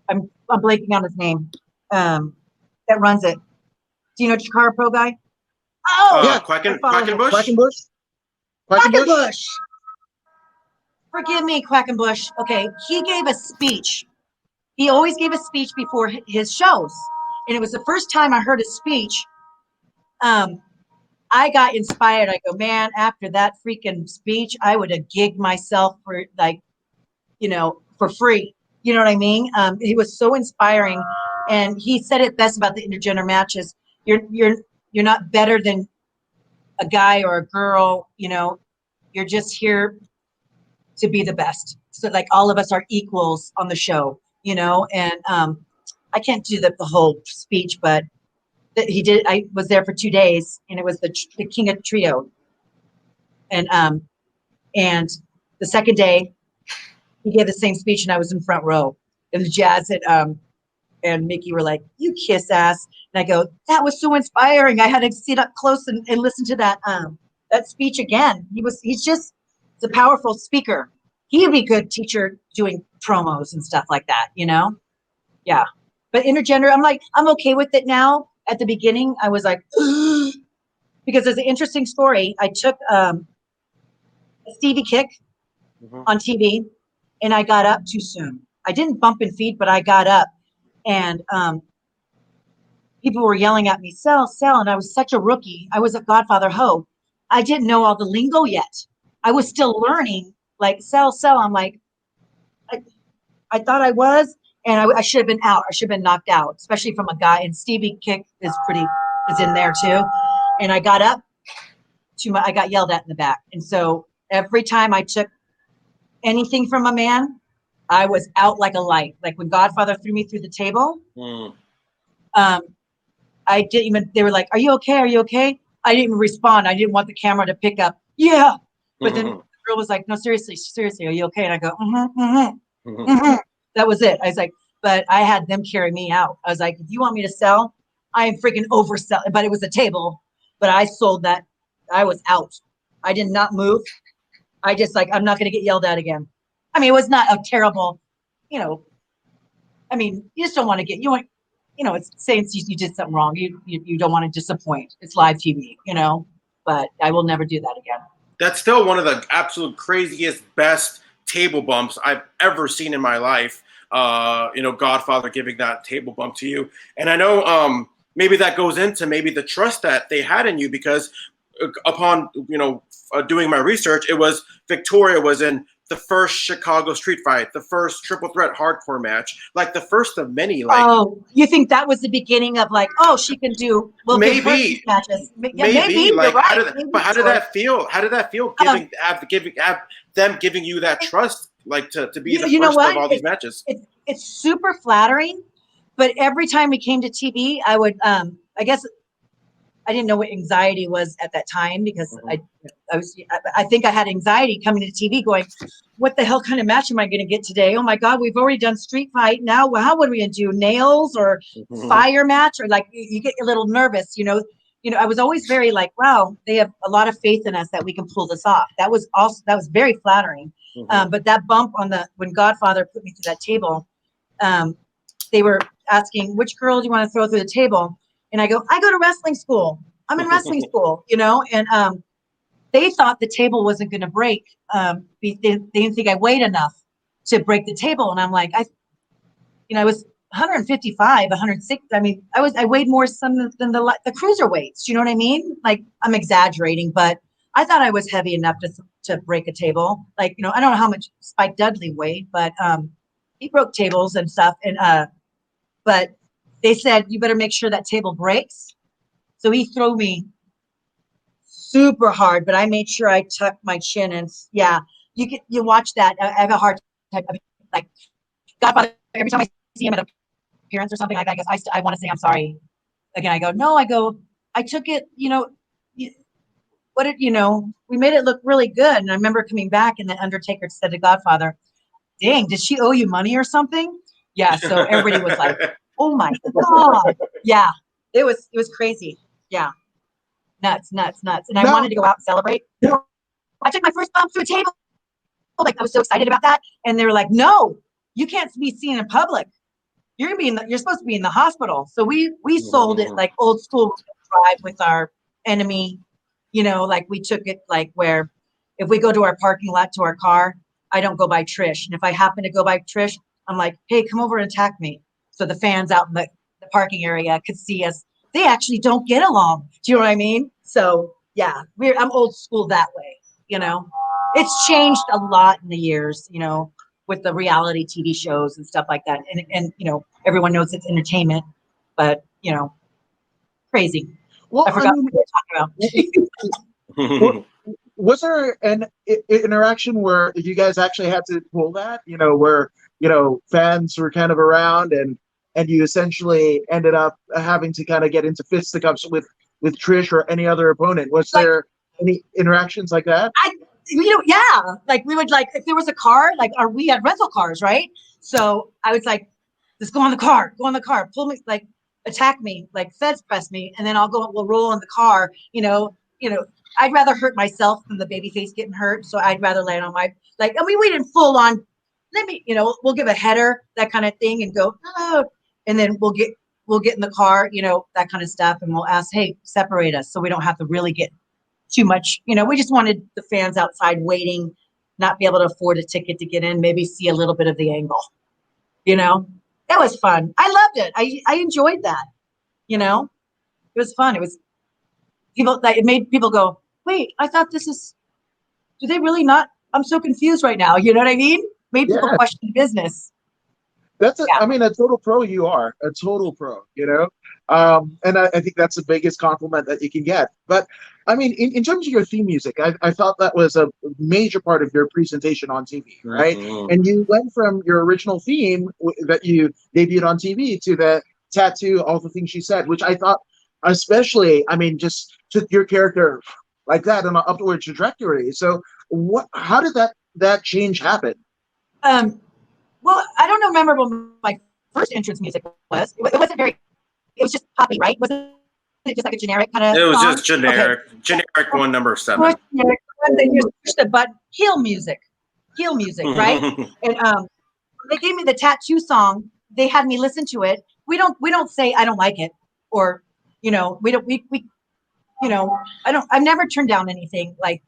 I'm blanking on his name. That runs it. Do you know Chikara Pro guy? Oh, yeah, Quackenbush. Quackenbush. Forgive me, Quackenbush. Okay, he gave a speech. He always gave a speech before his shows, and it was the first time I heard a speech. I got inspired. I go, man, after that freaking speech, I would have gigged myself for for free. You know what I mean? He was so inspiring, and he said it best about the intergender matches. You're not better than a guy or a girl. You're just here to be the best. So like all of us are equals on the show. And I can't do the whole speech, but he did. I was there for 2 days, and it was the King of Trio. And the second day, he gave the same speech, and I was in front row. And the Jazz and Mickey were like, "You kiss ass." And I go, "That was so inspiring. I had to sit up close and listen to that speech again." He's a powerful speaker. He'd be a good teacher doing promos and stuff like that, Yeah. But intergender, I'm okay with it now. At the beginning, I was like, because there's an interesting story. I took a Stevie kick on TV, and I got up too soon. I didn't bump and feed, but I got up, and people were yelling at me, sell, and I was such a rookie. I was a Godfather Ho. I didn't know all the lingo yet. I was still learning, like sell. I'm like, I thought I was, and I should have been out. I should have been knocked out, especially from a guy. And Stevie kick is in there too. And I got up I got yelled at in the back. And so every time I took anything from a man, I was out like a light. Like when Godfather threw me through the table, I didn't even, they were like, "Are you okay? Are you okay?" I didn't even respond. I didn't want the camera to pick up. Yeah. But then the girl was like, "No, seriously, are you okay?" And I go, That was it. I was like, but I had them carry me out. I was like, if you want me to sell, I am freaking overselling. But it was a table, but I sold that. I was out. I did not move. I just like, I'm not going to get yelled at again. I mean, it was not a terrible, you know, I mean, you just don't want to get, it's saying you did something wrong. You don't want to disappoint. It's live TV, but I will never do that again. That's still one of the absolute craziest, best table bumps I've ever seen in my life. Godfather giving that table bump to you. And I know maybe that goes into maybe the trust that they had in you, because upon, doing my research, it was Victoria was in the first Chicago street fight, the first triple threat hardcore match, like the first of many. Like, oh, you think that was the beginning of like, oh, she can do maybe matches? Yeah, maybe. Like, right. How did that feel? How did that feel? Them giving you that trust, like to be the first of all these matches. It's super flattering, but every time we came to TV, I would, I guess. I didn't know what anxiety was at that time, because I think I had anxiety coming to TV going, what the hell kind of match am I going to get today? Oh my God, we've already done street fight. Now, how would we do nails or fire match? Or like, you get a little nervous, I was always very like, wow, they have a lot of faith in us that we can pull this off. That was very flattering. But that bump when Godfather put me through that table, they were asking, which girl do you want to throw through the table? And I go to wrestling school. I'm in wrestling school, and they thought the table wasn't going to break. They didn't think I weighed enough to break the table. And I'm like, I was 155, 106. I mean, I weighed more than the cruiserweights. You know what I mean? Like, I'm exaggerating, but I thought I was heavy enough to break a table. Like, I don't know how much Spike Dudley weighed, but he broke tables and stuff. And but they said, you better make sure that table breaks. So he threw me super hard, but I made sure I tucked my chin. And yeah, you watch that. I have a hard time. Like, Godfather, every time I see him at an appearance or something, I guess I want to say I'm sorry. Again, I took it, we made it look really good. And I remember coming back, and then Undertaker said to Godfather, dang, did she owe you money or something? Yeah. So everybody was like, oh my God. Yeah. It was crazy. Yeah. Nuts. And I wanted to go out and celebrate. I took my first bump through a table. Like, I was so excited about that. And they were like, no, you can't be seen in public. You're supposed to be in the hospital. So we sold it like old school drive with our enemy, like we took it like where if we go to our parking lot to our car, I don't go by Trish. And if I happen to go by Trish, I'm like, hey, come over and attack me. So the fans out in the parking area could see us. They actually don't get along. Do you know what I mean? So yeah, I'm old school that way. It's changed a lot in the years, with the reality TV shows and stuff like that. And everyone knows it's entertainment, but crazy. Well, I forgot what we were talking about. Was there an interaction where you guys actually had to pull that, where, fans were kind of around and you essentially ended up having to kind of get into fisticuffs with Trish or any other opponent? Was there any interactions like that? Yeah. Like, we would, like, if there was a car, like, we had rental cars, right? So I was like, let's go on the car, pull me, like, attack me, like, feds press me, and then we'll roll in the car, I'd rather hurt myself than the babyface getting hurt. So I'd rather land on we didn't full on, we'll give a header, that kind of thing, and go, oh, and then we'll get in the car, that kind of stuff. And we'll ask, hey, separate us. So we don't have to really get too much, we just wanted the fans outside waiting, not be able to afford a ticket to get in, maybe see a little bit of the angle, that was fun. I loved it. I enjoyed that, it was fun. It was it made people go, wait, I thought do they really not? I'm so confused right now. You know what I mean? Made people question business. That's a total pro. You are a total pro, and I think that's the biggest compliment that you can get. But I mean, in terms of your theme music, I thought that was a major part of your presentation on TV, right? And you went from your original theme that you debuted on TV to the T.A.T.U, all the things she said, which I thought, especially, just took your character like that on an upward trajectory. So how did that change happen? Well, I don't remember what my first entrance music was. It wasn't very, it was just poppy, right? Wasn't it just like a generic kind of It was song? just generic. Okay. Generic one, number 7. Then you push the button, heel music, right? And they gave me the T.A.T.U song. They had me listen to it. We don't say I don't like it, or we I've never turned down anything. Like,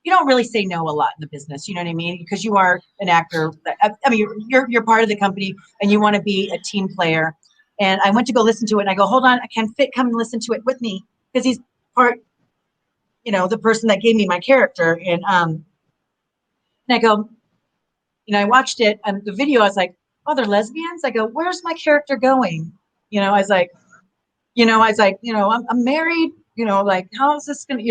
you don't really say no a lot in the business, you know what I mean? Because you are an actor. I mean, you're part of the company and you want to be a team player. And I went to go listen to it and I go, hold on, can Fit come and listen to it with me? Because he's part, the person that gave me my character. And I go, I watched it and the video, I was like, oh, they're lesbians? I go, where's my character going? I was like, I'm married, like, how is this gonna,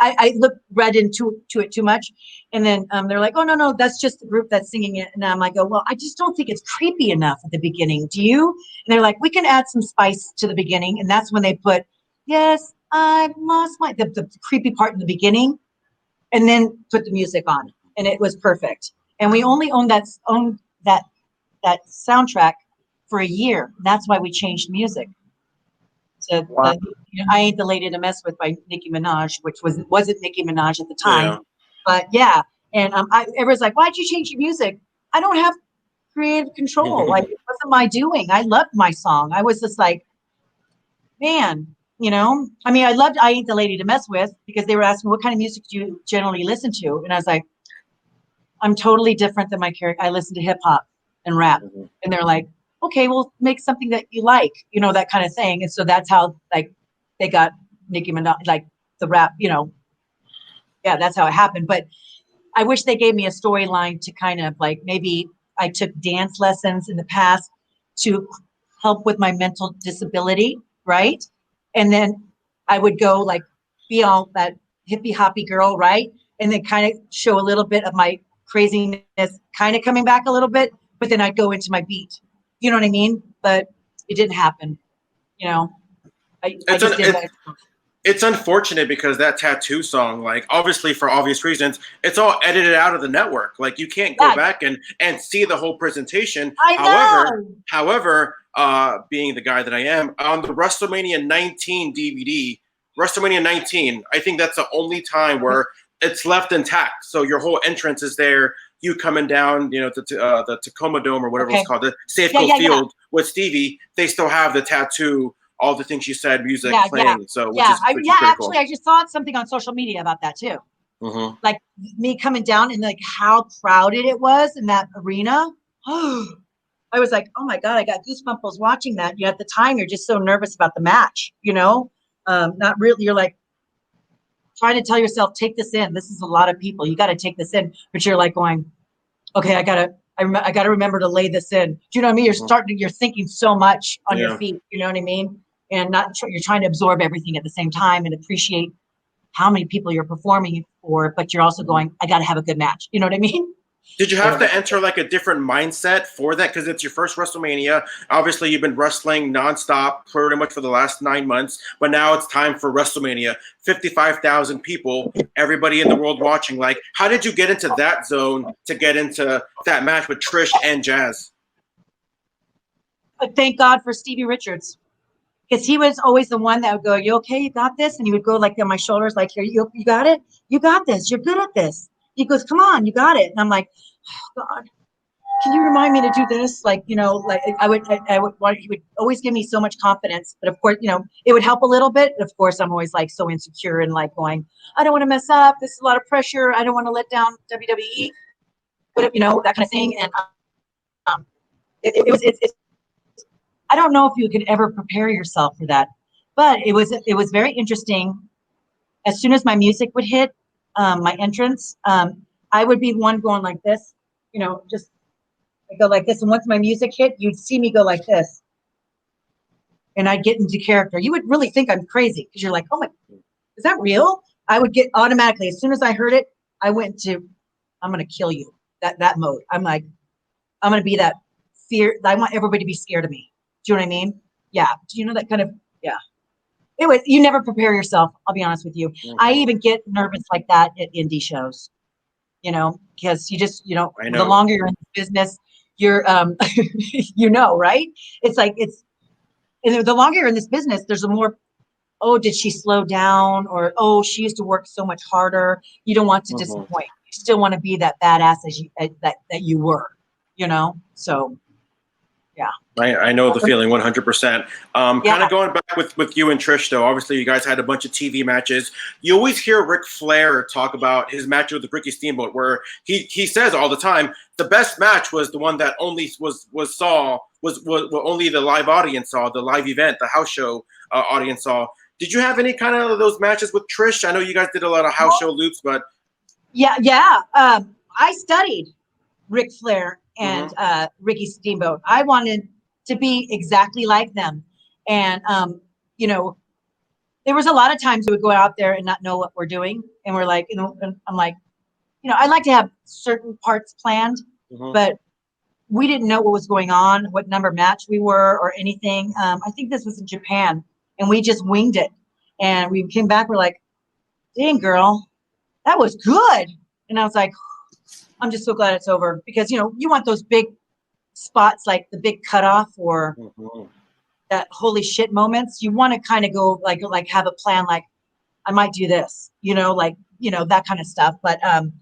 I read into it too much. And then they're like, oh, no, that's just the group that's singing it. And I'm like, oh, well, I just don't think it's creepy enough at the beginning. Do you? And they're like, we can add some spice to the beginning. And that's when they put, yes, I've lost the creepy part in the beginning, and then put the music on. And it was perfect. And we only owned that soundtrack for a year. That's why we changed music. So, I Ain't the Lady to Mess With by Nicki Minaj, which wasn't Nicki Minaj at the time. But yeah, and everyone's like, why'd you change your music? I don't have creative control. Like, it wasn't my doing. I loved my song. I was just like, man, I mean, I loved I Ain't the Lady to Mess With because they were asking, what kind of music do you generally listen to? And I was like, I'm totally different than my character. I listen to hip hop and rap. And they're like, okay, well, make something that you like, that kind of thing. And so that's how, like, they got Nicki Minaj, like the rap, yeah, that's how it happened. But I wish they gave me a storyline to kind of like, maybe I took dance lessons in the past to help with my mental disability, right? And then I would go like, be all that hippie hoppy girl, right? And then kind of show a little bit of my craziness kind of coming back a little bit, but then I'd go into my beat. You know what I mean? But it didn't happen. It's unfortunate because that T.A.T.U song, like, obviously for obvious reasons, it's all edited out of the network. Like, you can't go back and see the whole presentation. However, being the guy that I am, on the WrestleMania 19 DVD, WrestleMania 19, I think that's the only time where it's left intact. So your whole entrance is there. You coming down, the Tacoma Dome or whatever it's called, the Safeco Field with Stevie. They still have the T.A.T.U, all the things you said, music playing. So which is actually, cool. I just saw something on social media about that too. Like me coming down and like how crowded it was in that arena. I was like, oh my God, I got goosebumps watching that. At the time, you're just so nervous about the match, not really. You're like trying to tell yourself, take this in. This is a lot of people. You got to take this in. But you're like going, okay, I gotta remember to lay this in. Do you know what I mean? You're thinking so much on your feet. You know what I mean? And you're trying to absorb everything at the same time and appreciate how many people you're performing for. But you're also going, I got to have a good match. You know what I mean? Did you have to enter like a different mindset for that? Because it's your first WrestleMania. Obviously, you've been wrestling nonstop pretty much for the last 9 months, but now it's time for WrestleMania. 55,000 people, everybody in the world watching. Like, how did you get into that zone to get into that match with Trish and Jazz? Thank God for Stevie Richards. Because he was always the one that would go, you okay? You got this? And he would go like on my shoulders, like, here, you got it? You got this. You're good at this. He goes, come on, you got it. And I'm like, oh, God, can you remind me to do this? Like, like I would want, he would always give me so much confidence. But of course, it would help a little bit. But of course, I'm always like so insecure and like going, I don't want to mess up. This is a lot of pressure. I don't want to let down WWE. But, that kind of thing. And it's I don't know if you could ever prepare yourself for that. But it was very interesting. As soon as my music would hit, my entrance, I would be one going like this, just I go like this. And once my music hit, you'd see me go like this. And I'd get into character. You would really think I'm crazy because you're like, oh my, is that real? I would get automatically, as soon as I heard it, I went to, I'm going to kill you, that mode. I'm like, I'm going to be that fear. I want everybody to be scared of me. Do you know what I mean? Yeah. Do you know that kind of, yeah. Anyway, you never prepare yourself. I'll be honest with you. I even get nervous like that at indie shows, because you just, the longer you're in the business, you're, right? It's like, and the longer you're in this business, there's a more oh, did she slow down? Or, oh, she used to work so much harder. You don't want to disappoint. You still want to be that badass that you were, So, yeah. I know the feeling 100%. Kind of going back with you and Trish, though. Obviously, you guys had a bunch of TV matches. You always hear Ric Flair talk about his match with Ricky Steamboat, where he says all the time the best match was the one that only was only the live audience saw, the live event, the house show audience saw. Did you have any kind of those matches with Trish? I know you guys did a lot of house show loops, but yeah. I studied Ric Flair and Ricky Steamboat. I wanted to be exactly like them. And, there was a lot of times we would go out there and not know what we're doing. And we're like, and I'm like, I like to have certain parts planned, but we didn't know what was going on, what number match we were or anything. I think this was in Japan and we just winged it. And we came back, we're like, dang girl, that was good. And I was like, I'm just so glad it's over because, you want those big spots, like the big cutoff or that holy shit moments. You want to kind of go like have a plan. Like I might do this, that kind of stuff. But, and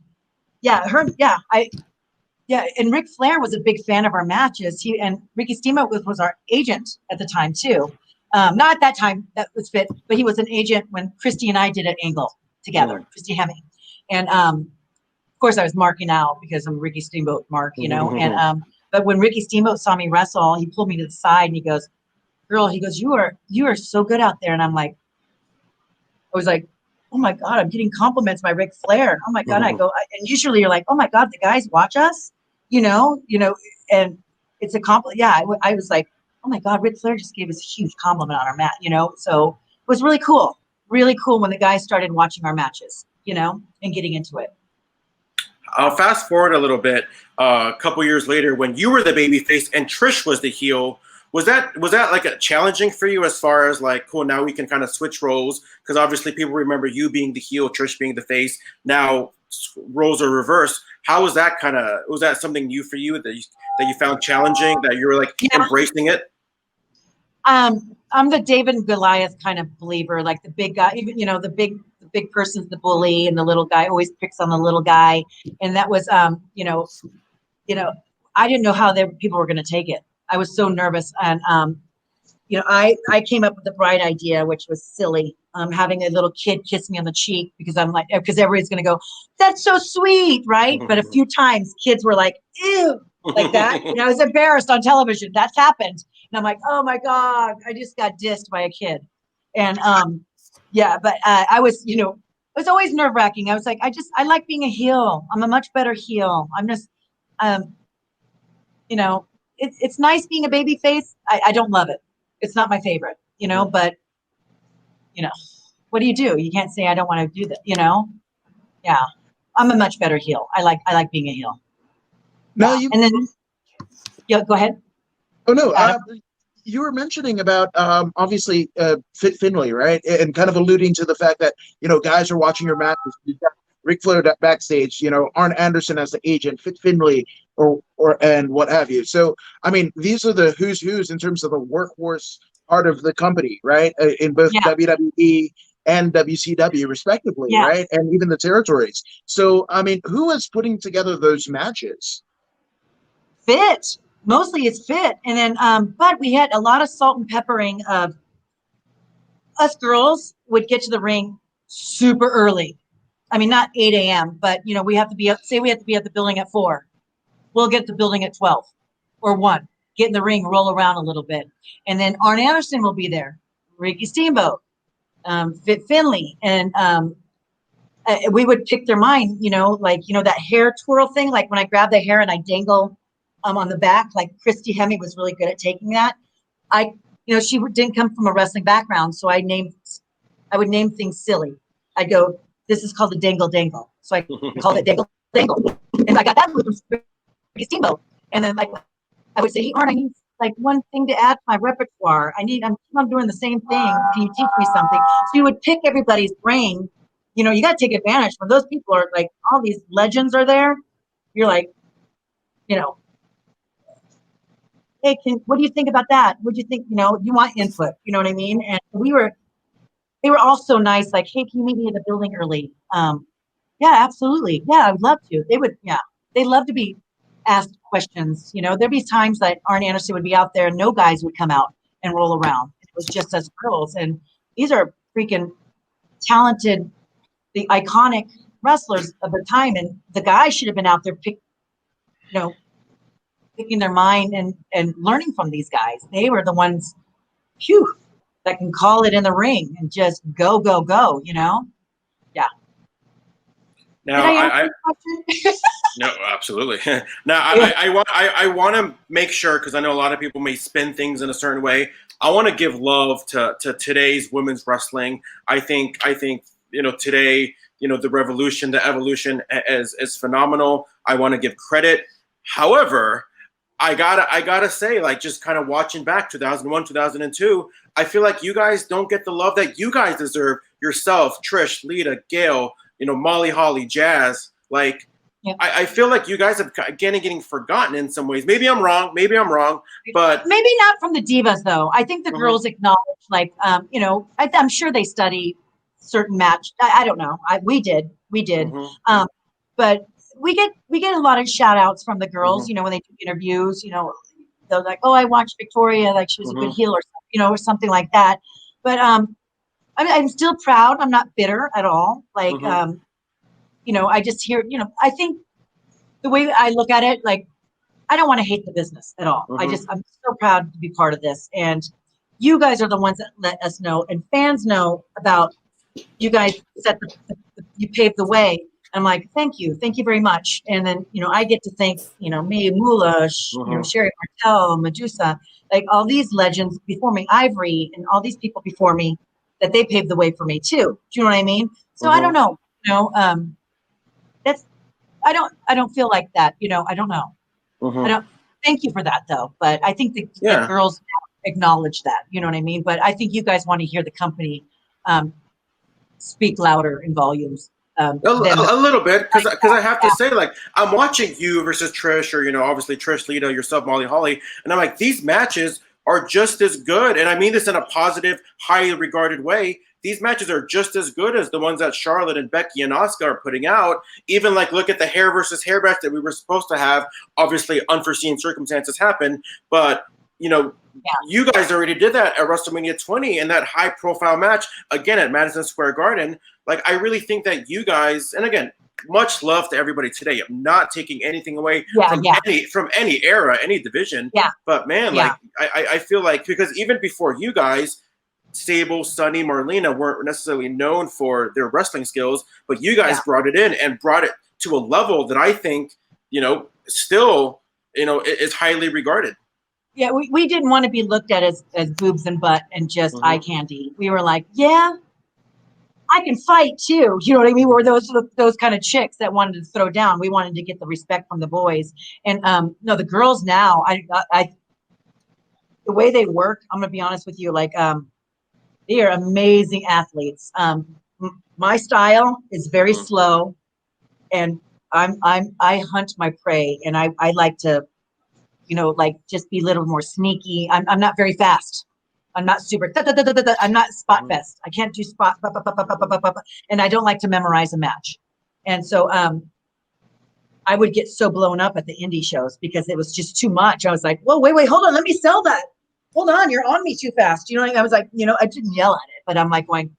Ric Flair was a big fan of our matches. And Ricky Steamboat was our agent at the time too. Not at that time that was fit, but he was an agent when Christy and I did an angle together, Christy Hemme. And, of course, I was marking out because I'm Ricky Steamboat Mark, and but when Ricky Steamboat saw me wrestle, he pulled me to the side and he goes, "Girl," you are so good out there." And I'm like, I was like, "Oh my God, I'm getting compliments by Ric Flair." Oh my God, I go, and usually you're like, "Oh my God, the guys watch us," and it's a compliment. Yeah, I was like, "Oh my God, Ric Flair just gave us a huge compliment on our mat," So it was really cool when the guys started watching our matches, and getting into it. I'll fast forward a little bit. A couple years later, when you were the babyface and Trish was the heel, was that like a challenging for you as far as like, cool, now we can kind of switch roles? Because obviously people remember you being the heel, Trish being the face. Now roles are reversed. How was that was that something new for you that you found challenging, that you were like embracing it? I'm the David and Goliath kind of believer, like the big guy, even, the big person's the bully and the little guy always picks on the little guy. And that was, I didn't know how people were going to take it. I was so nervous. And, I came up with the bright idea, which was silly, having a little kid kiss me on the cheek because everybody's going to go, "That's so sweet." Right. But a few times kids were like, "Ew," like that. I was embarrassed on television. That's happened. And I'm like, oh my God, I just got dissed by a kid. And, but I was, it was always nerve wracking. I was like, I like being a heel. I'm a much better heel. I'm just, it's nice being a baby face. I don't love it. It's not my favorite, but, what do? You can't say I don't want to do that, Yeah. I'm a much better heel. I like being a heel. No, And then, go ahead. Oh, no. You were mentioning about obviously Finlay, right? And kind of alluding to the fact that, guys are watching your matches. You've got Ric Flair backstage, Arn Anderson as the agent, Finlay and what have you. So, I mean, these are the who's in terms of the workhorse part of the company, right? In both WWE and WCW, respectively, right? And even the territories. So, I mean, who is putting together those matches? Fit. Mostly it's fit. And then, but we had a lot of salt and peppering of us girls would get to the ring super early. I mean, not 8 a.m., but, we have to be at the building at 4. We'll get the building at 12 or 1, get in the ring, roll around a little bit. And then Arn Anderson will be there, Ricky Steamboat, Finlay. And we would pick their mind, that hair twirl thing, like when I grab the hair and I dangle on the back, like Christy Hemme was really good at taking that. She didn't come from a wrestling background, so I would name things silly. I'd go, "This is called the dangle dangle," so I called it dangle dangle, and I got that from Ricky Steamboat. And then I would say, "Hey, Arn, I need one thing to add to my repertoire. I'm doing the same thing. Can you teach me something?" So you would pick everybody's brain. You got to take advantage when those people are like, all these legends are there. You're like, "Hey, what do you think about that? What do you think?" You want input. You know what I mean? And we were they were all so nice. Like, hey, can you meet me at the building early? Yeah, absolutely. Yeah, I would love to. They would, yeah, they love to be asked questions. You know, there'd be times that Arn Anderson would be out there and no guys would come out and roll around. It was just us girls. And these are freaking talented, the iconic wrestlers of the time. And the guys should have been out there picking their mind and learning from these guys. They were the ones, phew, that can call it in the ring and just go, go, go, you know? Yeah. Now, Did I answer your question? no, absolutely. Now, I want to make sure, because I know a lot of people may spin things in a certain way. I want to give love to today's women's wrestling. I think today, the revolution, the evolution is phenomenal. I want to give credit. However, I gotta say, like, just kind of watching back 2001, 2002, I feel like you guys don't get the love that you guys deserve yourself. Trish, Lita, Gail, Molly, Holly, Jazz. Like, Yeah. I feel like you guys are getting forgotten in some ways. Maybe I'm wrong, but maybe not from the divas though. I think the girls acknowledge, like, I'm sure they study certain match. I don't know. We did. But we get a lot of shout outs from the girls, when they do interviews, they're like, oh, I watched Victoria, like she was a good heel or something, or something like that. But I'm still proud. I'm not bitter at all. Like, I just hear, I think the way I look at it, like, I don't want to hate the business at all. I'm so proud to be part of this. And you guys are the ones that let us know, and fans know about you guys you paved the way. I'm like, thank you very much. And then, I get to thank, me, Moolah, Sherry Martel, Medusa, like all these legends before me, Ivory, and all these people before me, that they paved the way for me too. Do you know what I mean? So I don't know, I don't feel like that, I don't know. I don't. Thank you for that, though. But I think the girls acknowledge that. You know what I mean? But I think you guys want to hear the company speak louder in volumes. A little bit, because I have to say, like, I'm watching you versus Trish, or obviously Trish, Lita, yourself, Molly, Holly, and I'm like, these matches are just as good, and I mean this in a positive, highly regarded way. These matches are just as good as the ones that Charlotte and Becky and Asuka are putting out. Even, like, look at the hair versus hair match that we were supposed to have. Obviously, unforeseen circumstances happen, but you guys already did that at WrestleMania 20 in that high-profile match, again, at Madison Square Garden. Like, I really think that you guys, and again, much love to everybody today. I'm not taking anything away from any era, any division. Yeah. But, man, like, I feel like, because even before you guys, Sable, Sunny, Marlena weren't necessarily known for their wrestling skills, but you guys brought it in and brought it to a level that I think, still, is highly regarded. Yeah, we didn't want to be looked at as boobs and butt and just eye candy. We were like, yeah, I can fight too. You know what I mean? We're those kind of chicks that wanted to throw down. We wanted to get the respect from the boys. And no, the girls now, I the way they work, I'm gonna be honest with you, like they are amazing athletes. My style is very slow, and I hunt my prey, and I like to, like, just be a little more sneaky. I'm not very fast. I'm not super. I'm not spot fest. I can't do spot. And I don't like to memorize a match. And so I would get so blown up at the indie shows because it was just too much. I was like, whoa, wait, hold on, let me sell that. Hold on, you're on me too fast. I was like, I didn't yell at it, but I'm like going,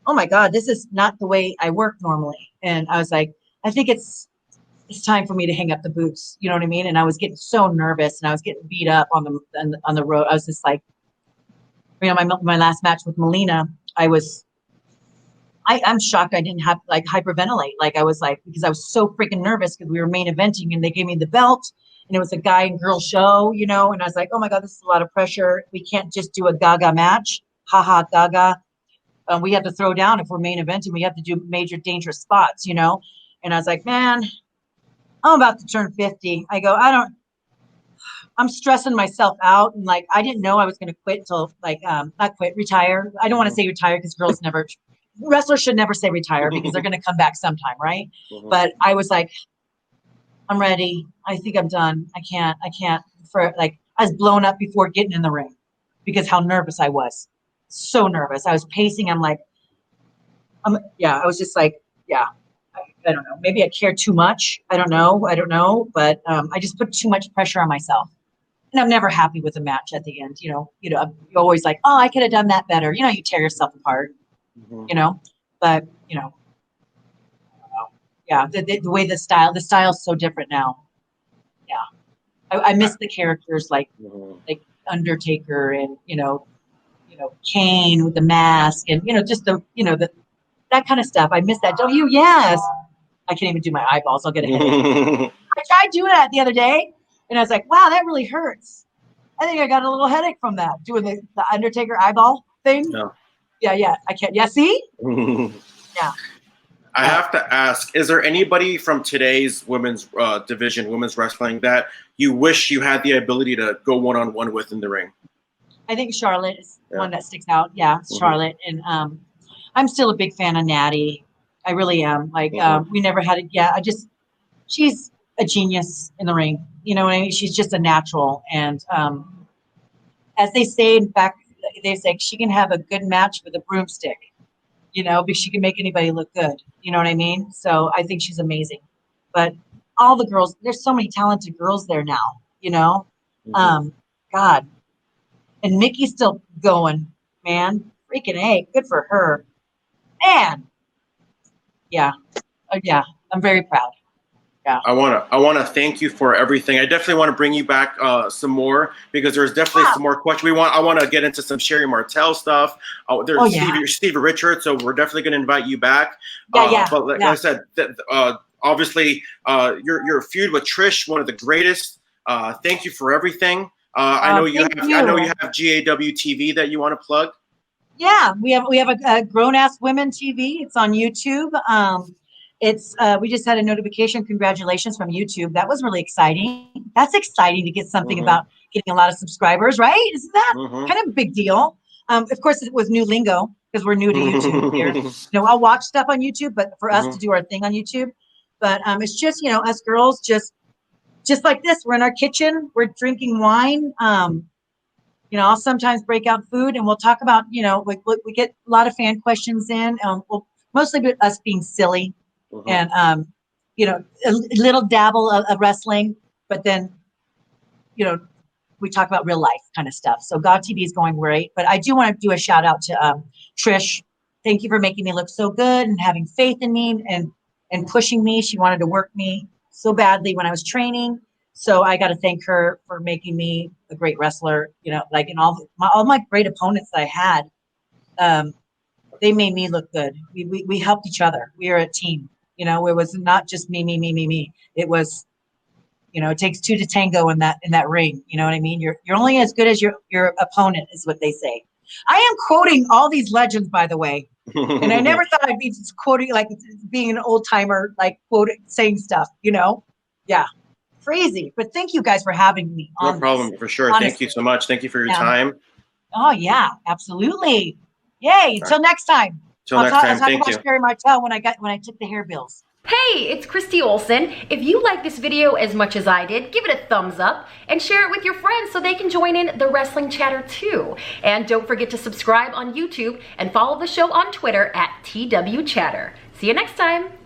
oh my God, this is not the way I work normally. And I was like, I think it's time for me to hang up the boots. You know what I mean? And I was getting so nervous, and I was getting beat up on the road. I was just like, my last match with Melina, I'm shocked I didn't have, like, hyperventilate. Like, I was like, because I was so freaking nervous because we were main eventing and they gave me the belt and it was a guy and girl show, and I was like, oh my God, this is a lot of pressure. We can't just do a gaga match. Ha ha, gaga. We have to throw down if we're main eventing. We have to do major dangerous spots, And I was like, man, I'm about to turn 50. I go, I'm stressing myself out. And, like, I didn't know I was going to quit till, like, not quit, retire. I don't want to say retire because wrestlers should never say retire because they're going to come back sometime. Right. But I was like, I'm ready. I think I'm done. I can't I was blown up before getting in the ring because how nervous I was. So nervous. I was pacing. I'm like, Yeah, I was just like, yeah, I don't know. Maybe I care too much. I don't know. But I just put too much pressure on myself. And I'm never happy with a match at the end. You're always like, oh, I could have done that better. You tear yourself apart, but, yeah, the way the style is so different now. Yeah. I miss the characters like Undertaker and, Kane with the mask and, just that kind of stuff. I miss that. Don't you? Yes. I can't even do my eyeballs. I'll get a headache. I tried doing that the other day and I was like, wow, that really hurts. I think I got a little headache from that, doing the Undertaker eyeball thing. Yeah. I can't. Yeah, see? Yeah. I have to ask, is there anybody from today's women's division, women's wrestling, that you wish you had the ability to go one-on-one with in the ring? I think Charlotte is one that sticks out. Yeah, Charlotte. And I'm still a big fan of Nattie. I really am. Like, we never had it. Yeah, she's a genius in the ring. You know what I mean? She's just a natural. And as they say, in fact, they say she can have a good match with a broomstick, because she can make anybody look good. You know what I mean? So I think she's amazing. But all the girls, there's so many talented girls there now, God. And Mickie's still going, man. Freaking A. Good for her. Man. Yeah. I'm very proud. Yeah. I want to thank you for everything. I definitely want to bring you back some more because there's definitely some more questions. I want to get into some Sherry Martel stuff. There's Stevie Richards, so we're definitely going to invite you back. But like I said, obviously your feud with Trish, one of the greatest. Thank you for everything. I know you have GAW TV that you want to plug. Yeah, we have a Grown Ass Women TV. It's on YouTube. We just had a notification. Congratulations from YouTube. That was really exciting. That's exciting to get something about getting a lot of subscribers, right? Isn't that kind of a big deal? Of course, it was new lingo because we're new to YouTube here. I'll watch stuff on YouTube, but for us to do our thing on YouTube, but it's just us girls just like this. We're in our kitchen. We're drinking wine. I'll sometimes break out food, and we'll talk about we get a lot of fan questions in. Mostly us being silly. And, a little dabble of wrestling, but then, we talk about real life kind of stuff. So God TV is going great, but I do want to do a shout out to Trish. Thank you for making me look so good and having faith in me and pushing me. She wanted to work me so badly when I was training. So I got to thank her for making me a great wrestler, and all my great opponents that I had, they made me look good. We helped each other. We are a team. It was not just me. It was, it takes two to tango in that ring. You know what I mean? You're only as good as your opponent is what they say. I am quoting all these legends, by the way. And I never thought I'd be just quoting, like being an old timer, like saying stuff, Yeah. Crazy. But thank you guys for having me on. No problem, for sure. Honestly. Thank you so much. Thank you for your time. Oh, yeah, absolutely. Yay. Until next time. I'll talk about Sherry Martel when I took the hair bills. Hey, it's Christy Olson. If you like this video as much as I did, give it a thumbs up and share it with your friends so they can join in the wrestling chatter too. And don't forget to subscribe on YouTube and follow the show on Twitter at TW Chatter. See you next time.